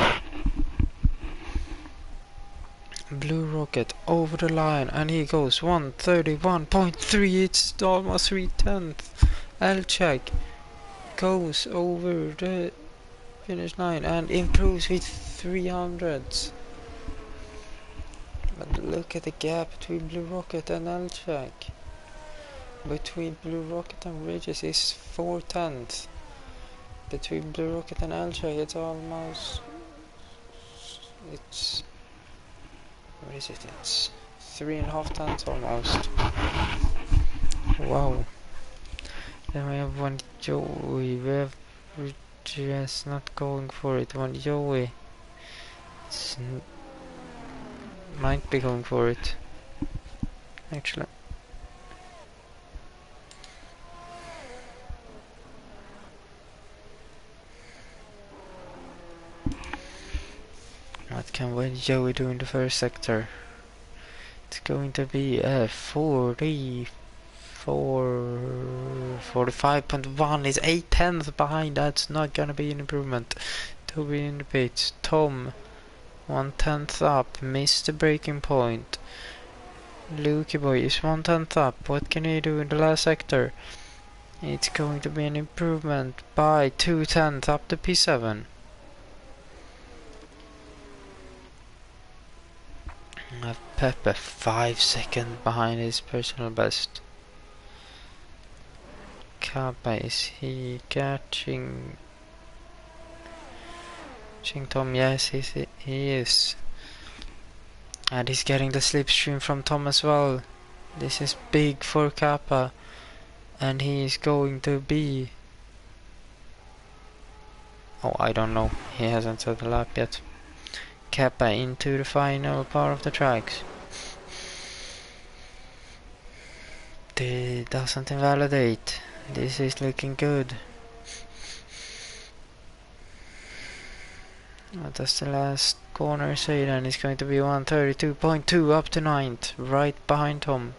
Blue Rocket over the line, and he goes 1:31.3. It's almost 3/10. Elchak goes over the finish line and improves with 300s. But look at the gap between Blue Rocket and Elchak. Between Blue Rocket and Bridges is 4/10. Between Blue Rocket and Elchak it's almost... It's... What is it? It's 3.5 almost. Wow. Then we have one Joey. We have Bridges not going for it. One Joey. Might be going for it. Actually. What can One Joey do in the first sector? It's going to be a 45.1 is 8/10 behind. That's not gonna be an improvement. Toby in the pits. Tom 1/10 up, missed the breaking point. Lukey boy is 1/10 up. What can he do in the last sector? It's going to be an improvement by 2/10 up to P7. Pepe 5 seconds behind his personal best. Kappa, is he catching Tom? Yes, he is. And he's getting the slipstream from Tom as well. This is big for Kappa. And he is going to be... Oh, I don't know. He hasn't set the lap yet. Kappa into the final part of the tracks. It doesn't invalidate. This is looking good. What does the last corner say then? It's going to be 1:32.2 up to 9th, right behind Tom.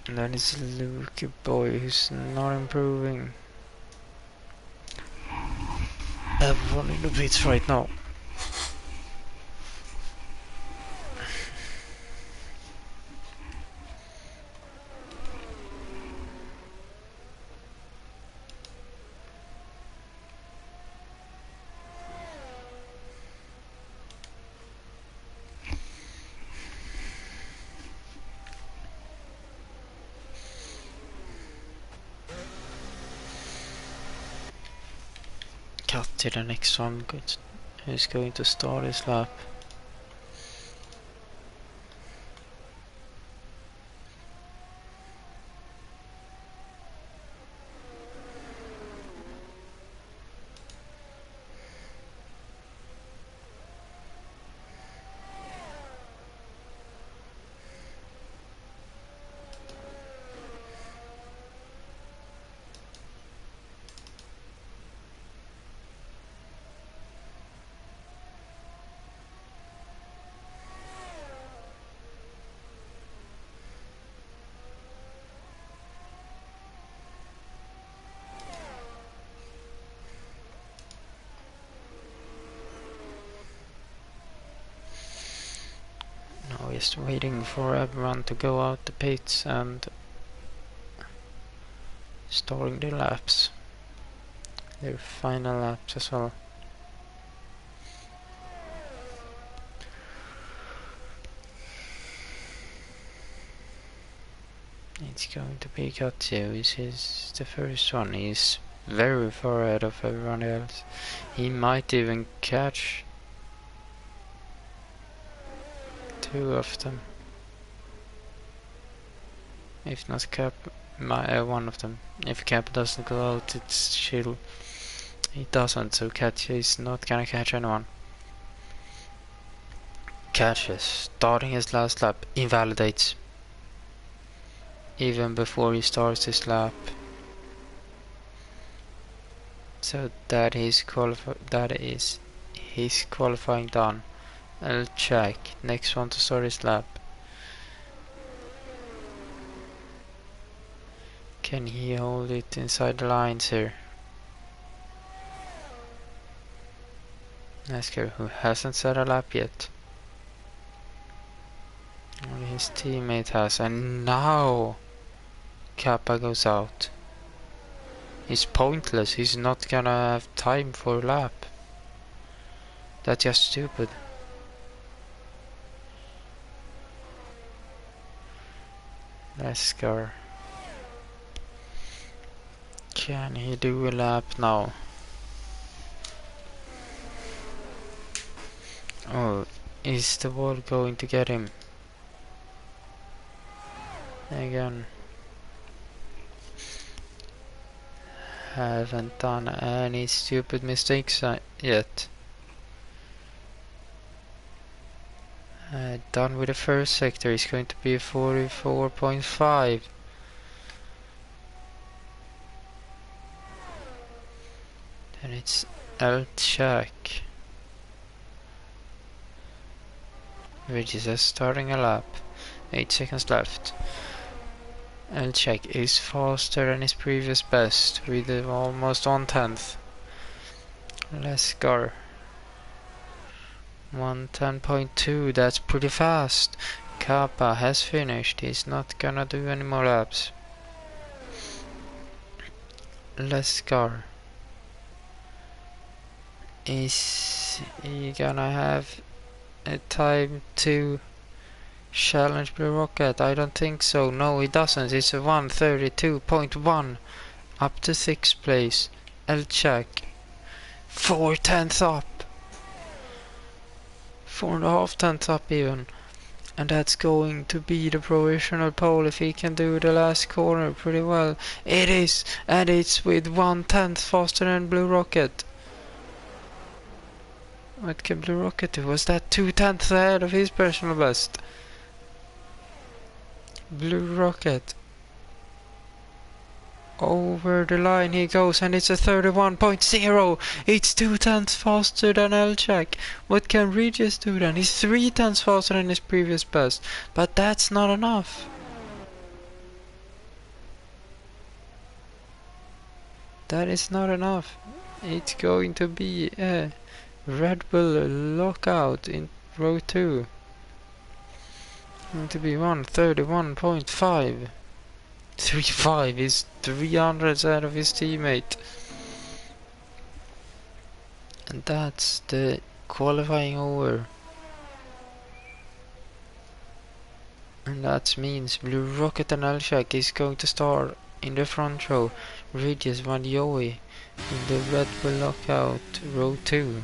And then it's Luke boy who's not improving. Everyone in the pits right now. cut to the next one who's going to start his lap. Now just waiting for everyone to go out the pits and starting the laps. Their final laps as well. It's going to be Katsu. This is the first one. He's very far ahead of everyone else. He might even catch two of them. If not Cap, one of them. If Cap doesn't go out, it's chill. He doesn't, so Katsu is not gonna catch anyone. Catches, starting his last lap, invalidates. Even before he starts his lap. So that is his qualifying done. I'll check. Next one to start his lap. Can he hold it inside the lines here? NASCAR, who hasn't set a lap yet. Only his teammate has, and now Kappa goes out. He's pointless. He's not gonna have time for a lap. That's just stupid. NASCAR. Can he do a lap now? Oh, is the wall going to get him? Again. Haven't done any stupid mistakes yet. Done with the first sector. It's going to be 44.5. Then it's Elchak, which is just starting a lap. 8 seconds left. Elchak is faster than his previous best with almost 1/10. Let's go. 1:10.2, that's pretty fast. Kappa has finished. He's not gonna do any more laps. Let's go. Is he gonna have a time to challenge Blue Rocket? I don't think so. No, he doesn't. It's a 1:32.1 up to 6th place. Elchak 4/10 up. 4.5 up even. And that's going to be the provisional pole if he can do the last corner pretty well. It is, and it's with 1/10 faster than Blue Rocket. What can Blue Rocket do? Was that 2/10 ahead of his personal best? Blue Rocket. Over the line he goes, and it's a 31.0. It's 2/10 faster than Elchak. What can Regis do then? He's 3/10 faster than his previous best. But that's not enough. That is not enough. It's going to be a Red Bull lockout in row 2. Going to be 1:31.5. 3.5 is 300 ahead of his teammate. And that's the qualifying over. And that means Blue Rocket and Elchak is going to start in the front row. Regis van Joey in the Red Bull lockout, row 2.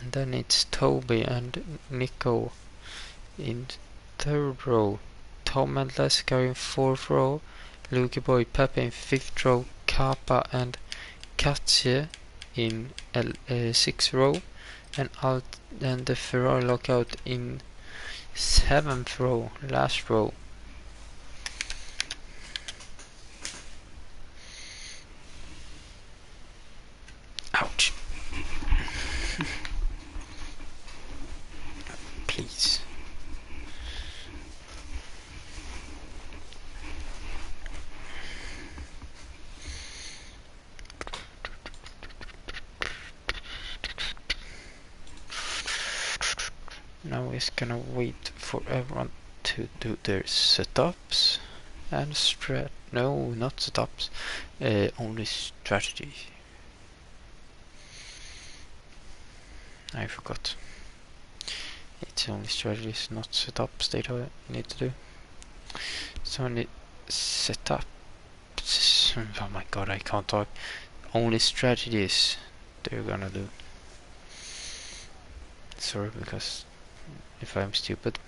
And then it's Toby and Nico in 3rd row. Tom and Lesker in 4th row. Lucky Boy Pepe in 5th row. Kappa and Katje in 6th row. And the Ferrari lockout in 7th row, last row. Ouch. Please. Now we're gonna wait for everyone to do their setups and no, not setups, only strategy. I forgot. It's only strategies, not setups that I need to do. So only setups. Oh my god, I can't talk. Only strategies they're gonna do. Sorry, because if I'm stupid.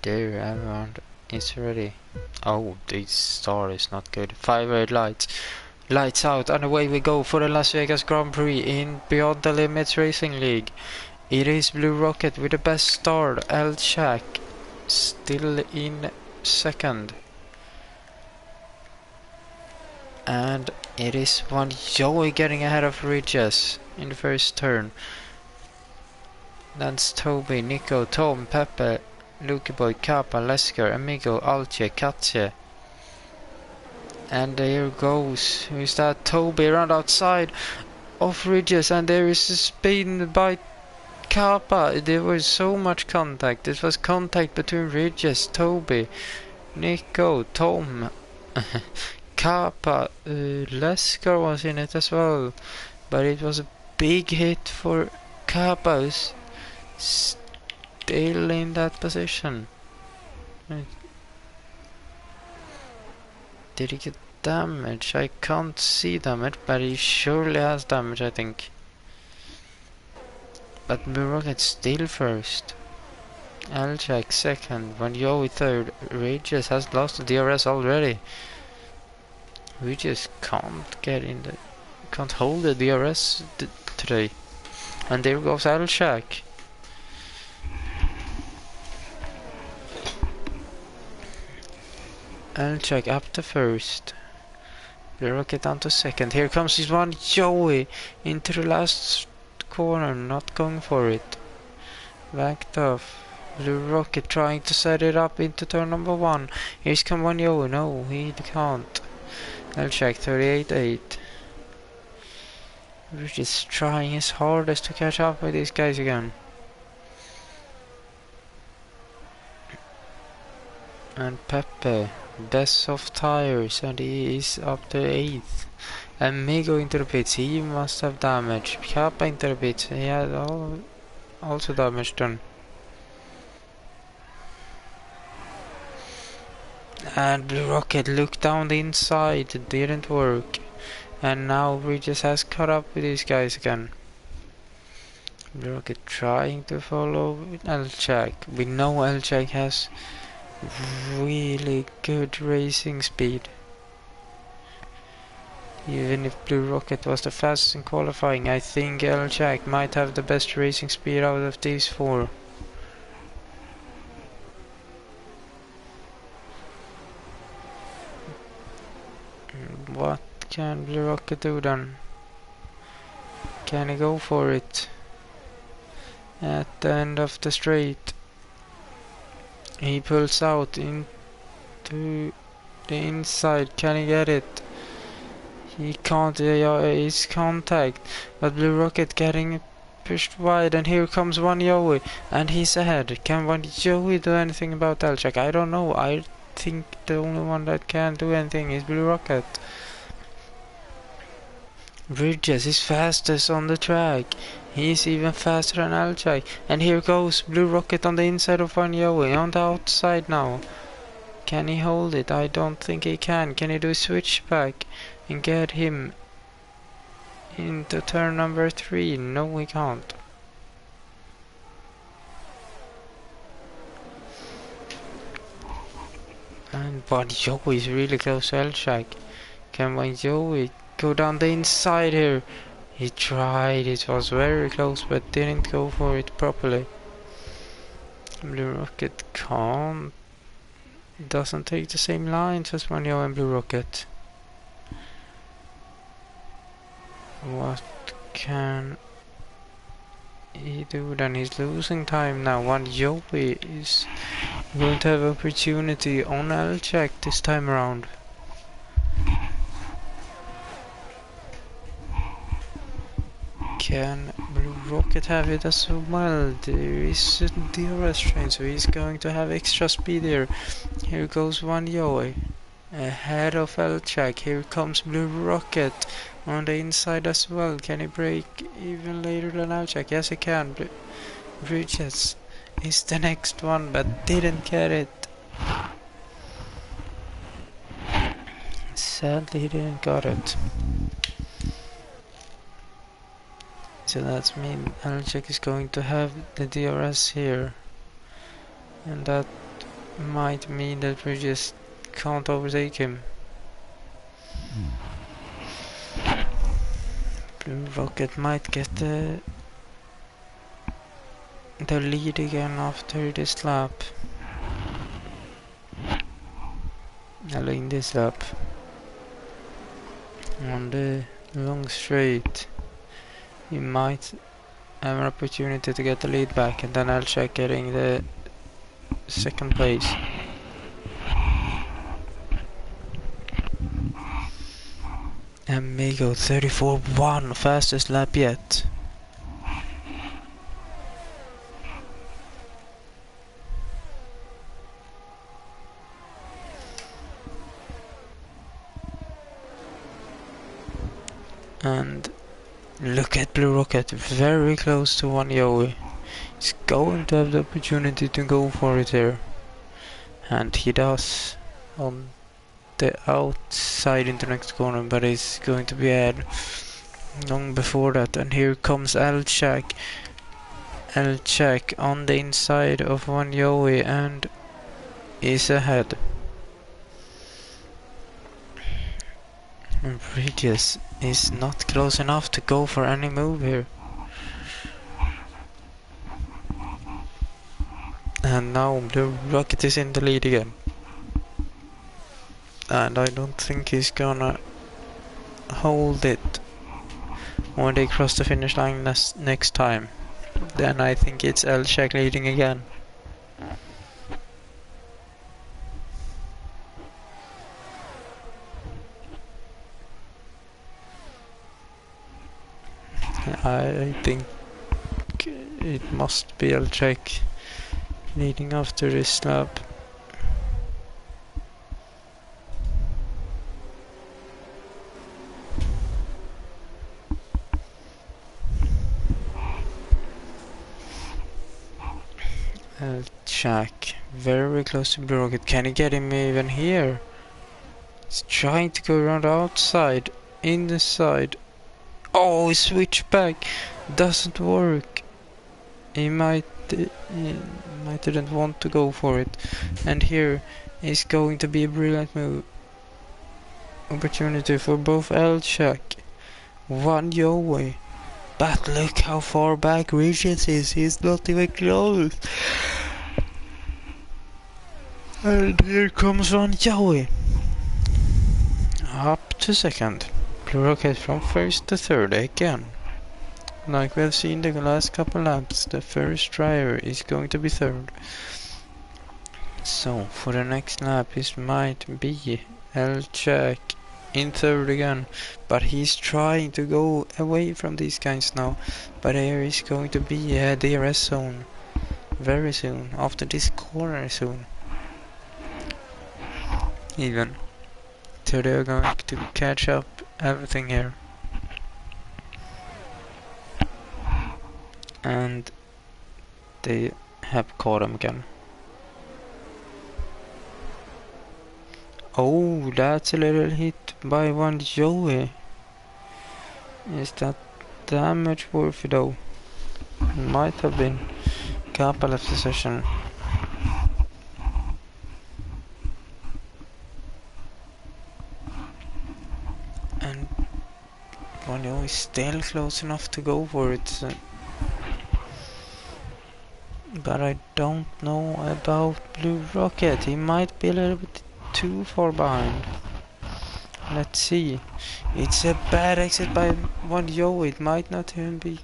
There, everyone is ready. Oh, this star is not good. 5 red lights. Lights out, and away we go for the Las Vegas Grand Prix in Beyond the Limits Racing League. It is Blue Rocket with the best start. El Shack still in 2nd. And it is one Joey getting ahead of Regis in the first turn. That's Toby, Nico, Tom, Pepe, Lucky Boy, Kappa, Lesker, Amigo, Alche, Katje. And there goes, who is that? Toby around outside of Regis, and there is a spin by Kappa. There was so much contact. This was contact between Regis, Toby, Nico, Tom, Kappa, Lesker was in it as well. But it was a big hit for Kappa, who's still in that position. Did he get damage? I can't see damage, but he surely has damage, I think. But Blue Rocket still first. Eljack second. Van Joey third. Regis has lost the DRS already. We just can't get in the... can't hold the DRS today. And there goes Eljack. Eljack up to first. Blue Rocket down to second. Here comes this one Joey into the last corner, not going for it. Backed off. Blue Rocket trying to set it up into turn number 1. Here's come one Joey. No, he can't. Eljack 38.8. We're just trying his hardest to catch up with these guys again. And Pepe, best soft tires, and he is up to 8th. Amigo into the pits, he must have damage. Kappa into the pits, he had also damage done. And Blue Rocket looked down the inside, it didn't work. And now Regis has caught up with these guys again. Blue Rocket trying to follow Eljack. We know Eljack has really good racing speed. Even if Blue Rocket was the fastest in qualifying, I think Eljack might have the best racing speed out of these 4. What can Blue Rocket do then? Can he go for it? At the end of the straight, he pulls out into the inside. Can he get it? He can't. He's contact, but Blue Rocket getting pushed wide, and here comes one Joey, and he's ahead. Can one Joey do anything about Elchak? I don't know. I think the only one that can do anything is Blue Rocket. Bridges is fastest on the track. He's even faster than Elchak. And here goes Blue Rocket on the inside of one Joey, on the outside now. Can he hold it? I don't think he can. Can he do a switchback and get him into turn number 3? No, we can't. And Bon Jovi is really close to Elchak. Can Bon Jovi go down the inside here? He tried, it was very close, but didn't go for it properly. Blue Rocket can't. Doesn't take the same lines as Bon Jovi and Blue Rocket. What can he do then? He's losing time now. One Joey is going to have opportunity on Elchak this time around. Can Blue Rocket have it as well? There is a DRS train, so he's going to have extra speed here. Here goes one Joey ahead of Elchak. Here comes Blue Rocket on the inside as well. Can he break even later than Elchak? Yes, he can. Bridges is the next one, but didn't get it. Sadly, he didn't got it. So that means Elchak is going to have the DRS here. And that might mean that Bridges can't overtake him. Blue Rocket might get the lead again after this lap. In this lap. On the long straight, he might have an opportunity to get the lead back, and then Elchak getting the second place. Amigo 34-1, fastest lap yet. And look at Blue Rocket, very close to one Joey. He's going to have the opportunity to go for it here. And he does on the outside into next corner, but he's going to be ahead long before that. And here comes Elchak. Elchak on the inside of one Joey and is ahead. And Bridges is not close enough to go for any move here. And now Blue Rocket is in the lead again. And I don't think he's gonna hold it when they cross the finish line next time. Then I think it's Elchak leading again. I think it must be Elchak leading after this lap. Elchak very close to Blue Rocket. Can he get him even here? He's trying to go around the outside, in the side. Oh, he switched back. Doesn't work. He might didn't want to go for it. And here is going to be a brilliant move. Opportunity for both Elchak. One Joey. But look how far back Regis is. He's not even close. And here comes one Joey. Up to second. Blue Rocket from first to third again. Like we have seen the last couple laps, the first driver is going to be third. So for the next lap it might be Jack in third again, but he's trying to go away from these guys now. But there is going to be a DRS zone very soon, after this corner soon. Even. So they're going to catch up everything here. And they have caught him again. Oh, that's a little hit by one Joey. Is that damage worthy though? Might have been. Couple of the session. And one Joey is still close enough to go for it. But I don't know about Blue Rocket. He might be a little bit too far behind. Let's see. It's a bad exit by one Joey. It might not even be.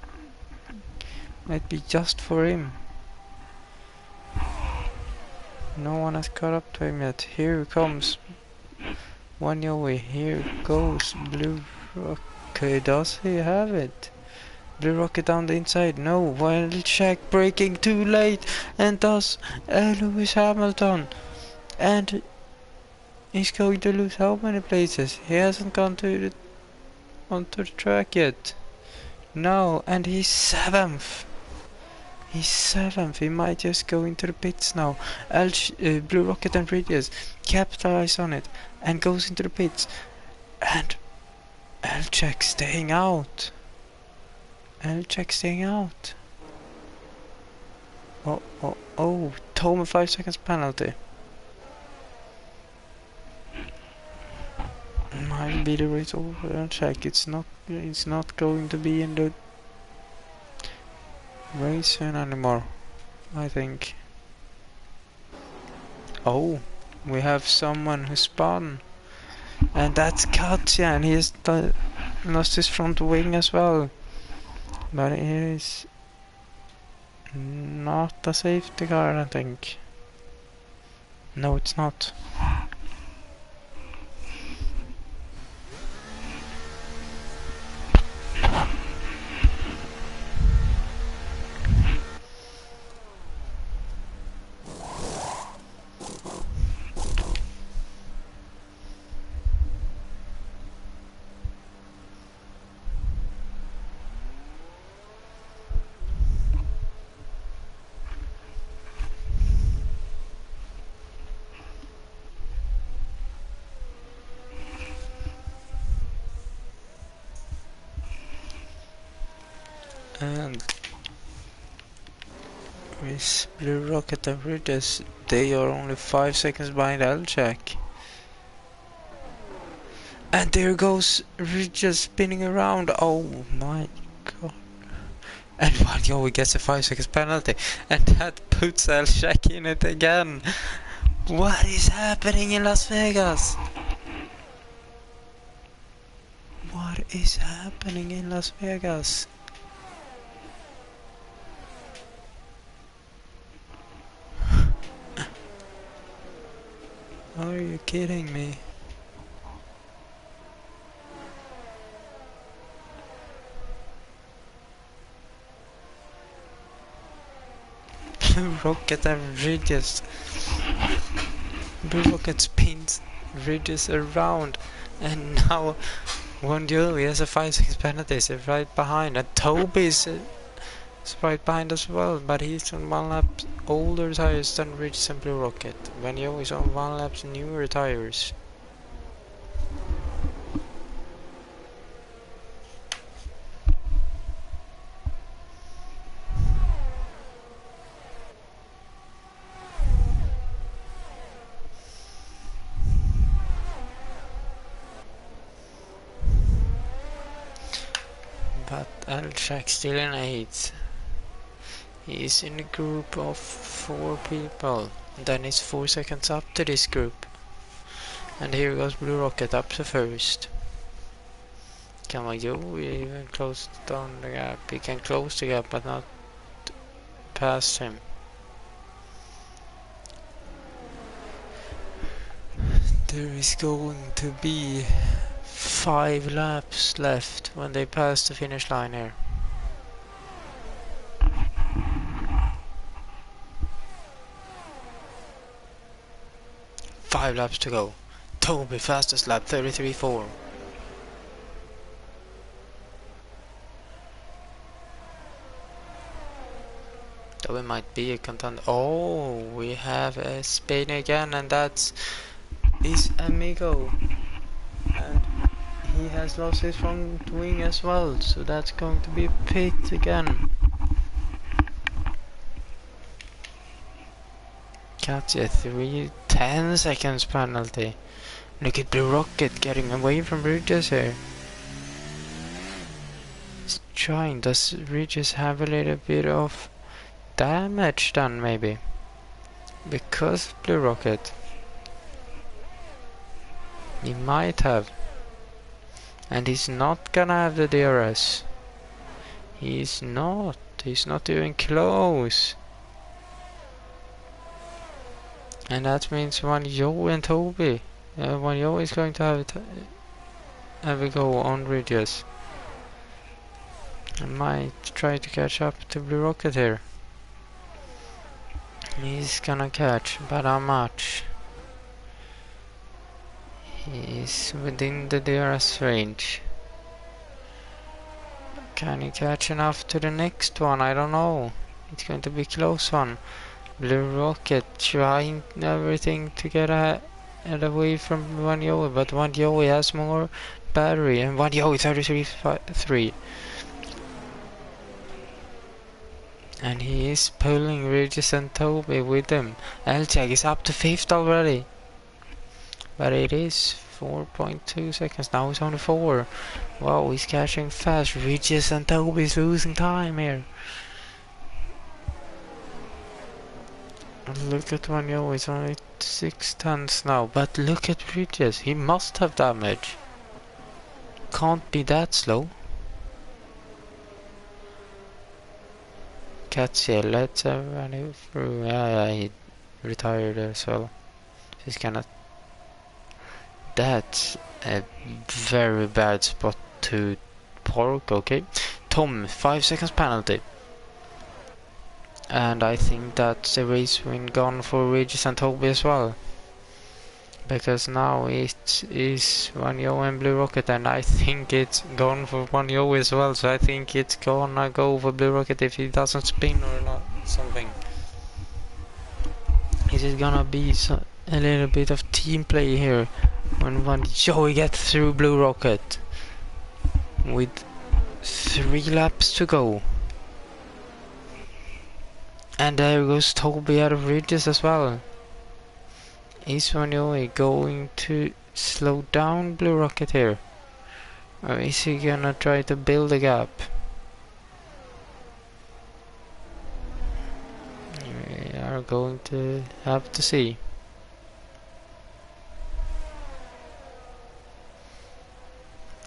Might be just for him. No one has caught up to him yet. Here comes one Joey. Here goes Blue Rocket. Does he have it? Blue Rocket down the inside. No. Wild Shack braking too late. And thus Lewis Hamilton. And he's going to lose how many places? He hasn't gone to onto the track yet. No. And he's 7th. He's 7th. He might just go into the pits now. Blue Rocket and Bridges capitalize on it and goes into the pits. And Jack staying out. Jack staying out. Oh. Tome 5 seconds penalty. Might be the race over. Jack. It's not going to be in the race soon anymore, I think. Oh, we have someone who spun, and that's Katya, and he has lost his front wing as well. But it is not a safety car, I think. No, it's not. And with Blue Rocket and Bridges, they are only 5 seconds behind Jack. And there goes Bridges spinning around. Oh my god. And one Joey gets a 5 seconds penalty, and that puts Jack in it again. What is happening in Las Vegas? What is happening in Las Vegas? Are you kidding me? Blue Rocket and Bridges. Blue Rocket spins Bridges around, and now one Joey has a 5 6 penalty is right behind, and Toby is right behind as well, but he's on 1 lap older tires than Bridges and Blue Rocket. When Joey is on 1 lap newer tires. But Jack still in 8th. He's in a group of 4 people. Then it's 4 seconds up to this group. And here goes Blue Rocket up to first. Come on, you even close down the gap. He can close the gap, but not past him. There is going to be 5 laps left when they pass the finish line here. Five laps to go. Toby fastest lap 33.4. Toby might be a contender. Oh, we have a Spain again, and that's his amigo. And he has lost his front wing as well, so that's going to be pit again. Catch a 10 seconds penalty. Look at Blue Rocket getting away from Bridges here. He's trying. Does Bridges have a little bit of damage done maybe? Because of Blue Rocket. He might have. And he's not gonna have the DRS. He's not even close. And that means one Joe and Toby. One Joe is going to have a go on Bridges. I might try to catch up to Blue Rocket here. He's gonna catch, but how much? He's within the DRS range. Can he catch enough to the next one? I don't know. It's going to be a close one. Blue Rocket trying everything to get away from One Joey, but One Joey has more battery, and One Joey 33.3. And he is pulling Regis and Toby with him. L-Jack is up to 5th already. But it is 4.2 seconds. Now it's only 4. Wow, he's catching fast. Regis and Toby is losing time here. And look at One Joey, it's only 6/10 now. But look at Regis. He must have damage. Can't be that slow. Katya, let's run it through. Yeah, he retired as well. He's gonna. That's a very bad spot to park. Okay, Tom, 5 seconds penalty. And I think that's a race win gone for Regis and Toby as well. Because now it is One Yo and Blue Rocket, and I think it's gone for One Yo as well. So I think it's gonna go for Blue Rocket if he doesn't spin or not something. Is it gonna be a little bit of team play here when One Yo gets through Blue Rocket with 3 laps to go? And there goes Toby out of Regis as well. Is One Yo going to slow down Blue Rocket here? Or is he gonna try to build a gap? We are going to have to see.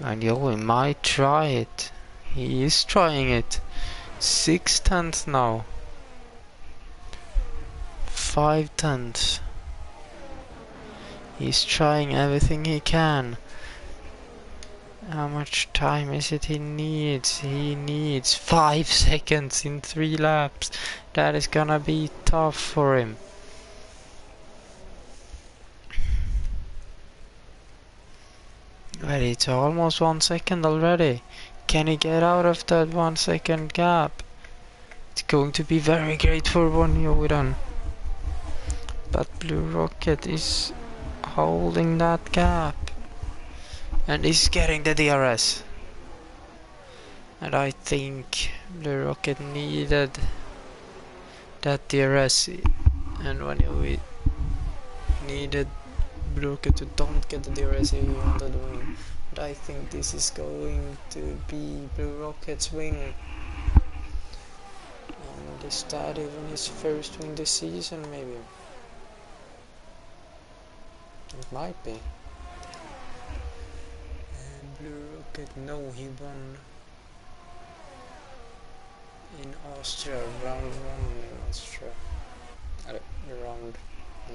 And Yo might try it. He is trying it. 6/10 now. 5/10. He's trying everything he can. How much time is it he needs? He needs 5 seconds in 3 laps. That is gonna be tough for him. But it's almost 1 second already. Can he get out of that 1 second gap? It's going to be very great for One Yo then. But Blue Rocket is holding that gap and is getting the DRS, and I think Blue Rocket needed that DRS, and when we needed Blue Rocket to don't get the DRS if he wanted to win. But I think this is going to be Blue Rocket's win, and is that even his first win this season maybe? It might be. And Blue Rocket, no, he won in Austria, round 1 in Austria. Round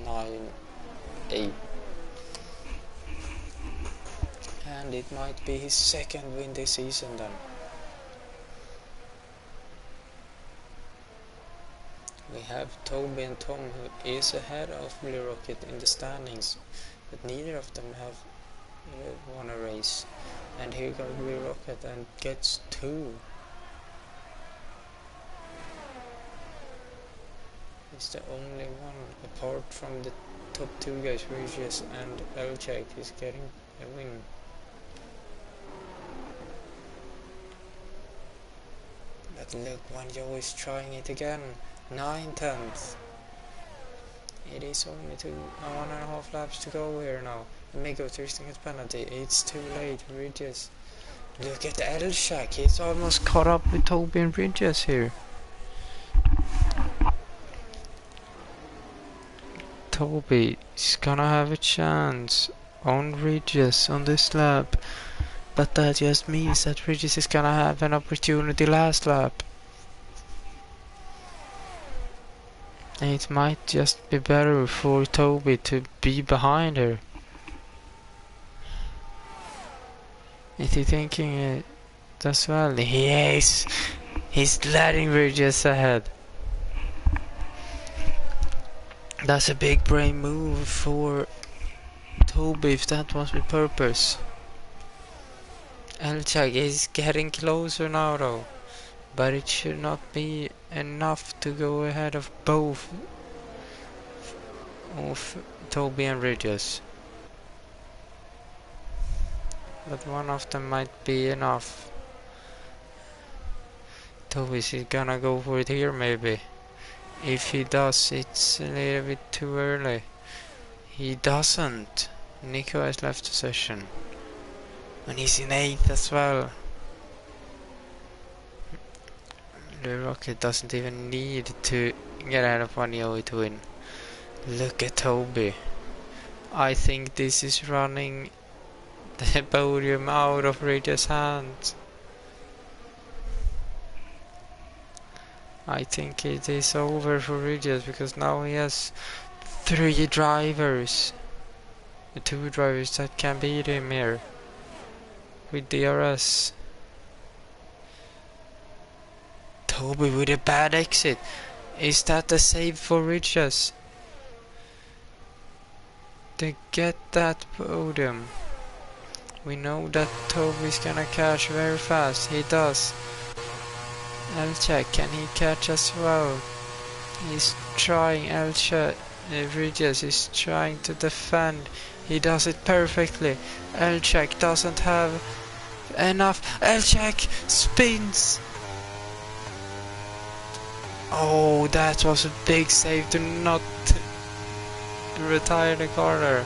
9, 8. And it might be his second win this season then. We have Toby and Tom, who is ahead of Blue Rocket in the standings, but neither of them have won a race. And here goes Blue Rocket and gets 2. He's the only one, apart from the top 2 guys, Regis and Elchak, is getting a win. But look, Wanjo is trying it again. 9/10. It is only 1.5 laps to go here now. Migo twisting his penalty. It's too late, Regis. Look at Elchak, he's almost caught up with Toby and Regis here. Toby's gonna have a chance on Regis on this lap, but that just means that Regis is gonna have an opportunity last lap. And it might just be better for Toby to be behind her. Is he thinking it as well? Yes! He's letting Regis ahead. That's a big brain move for Toby if that was with purpose. Elchak is getting closer now though, but it should not be enough to go ahead of both of Toby and Regis. But one of them might be enough. Toby's gonna go for it here maybe. If he does, it's a little bit too early. He doesn't. Nico has left the session. And he's in 8th as well. The Rocket doesn't even need to get out of 1-0 to win. Look at Toby. I think this is running the podium out of Regis' hands. I think it is over for Regis because now he has 3 drivers. The 2 drivers that can beat him here with DRS. Toby with a bad exit. Is that a save for Regis to get that podium? We know that Toby's gonna catch very fast. He does. Elchak, can he catch as well? He's trying. Elchak, Regis is trying to defend. He does it perfectly. Elchak doesn't have enough. Elchak spins. Oh, that was a big save to not retire the corner.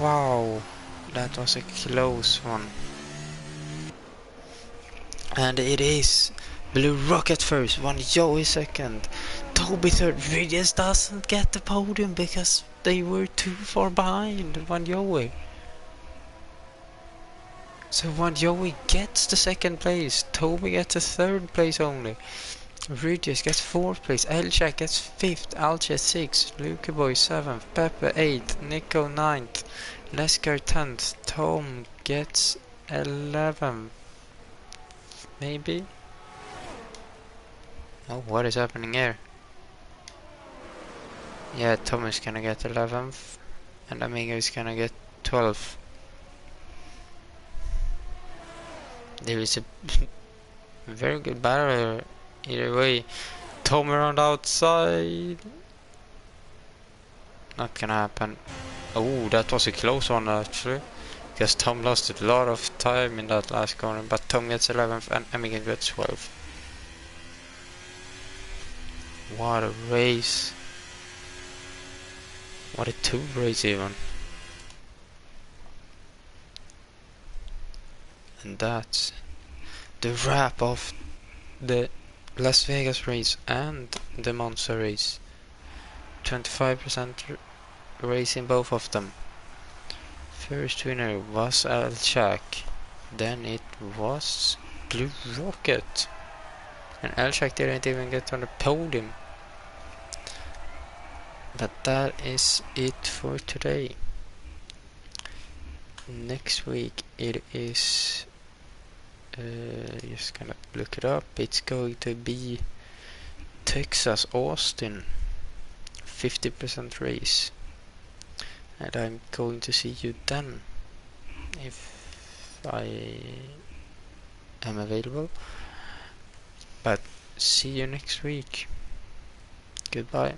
Wow, that was a close one. And it is Blue Rocket first, Wanjo second, Toby third. Regis doesn't get the podium because they were too far behind Wanjo. So Wanjo gets the 2nd place, Toby gets the 3rd place only. Regis gets 4th place, Elchak gets 5th, Alche 6th, Lukeboy 7th, Pepe 8th, Nico 9th, Leskar 10th, Tom gets 11th. Maybe? Oh, what is happening here? Yeah, Tom is gonna get 11th, and Amigo is gonna get 12th. There is a very good battle either way. Tom around outside. Not gonna happen. Oh, that was a close one actually. Because Tom lost a lot of time in that last corner, but Tom gets 11th and Amiga gets 12th. What a race. What a 2 race even. And that's the wrap of the Las Vegas race and the Monza race. 25% race in both of them. First winner was Elchak, then it was Blue Rocket, and Elchak didn't even get on the podium. But that is it for today. Next week it is, just gonna look it up, it's going to be Texas Austin 50% race, and I'm going to see you then if I am available. But see you next week. Goodbye.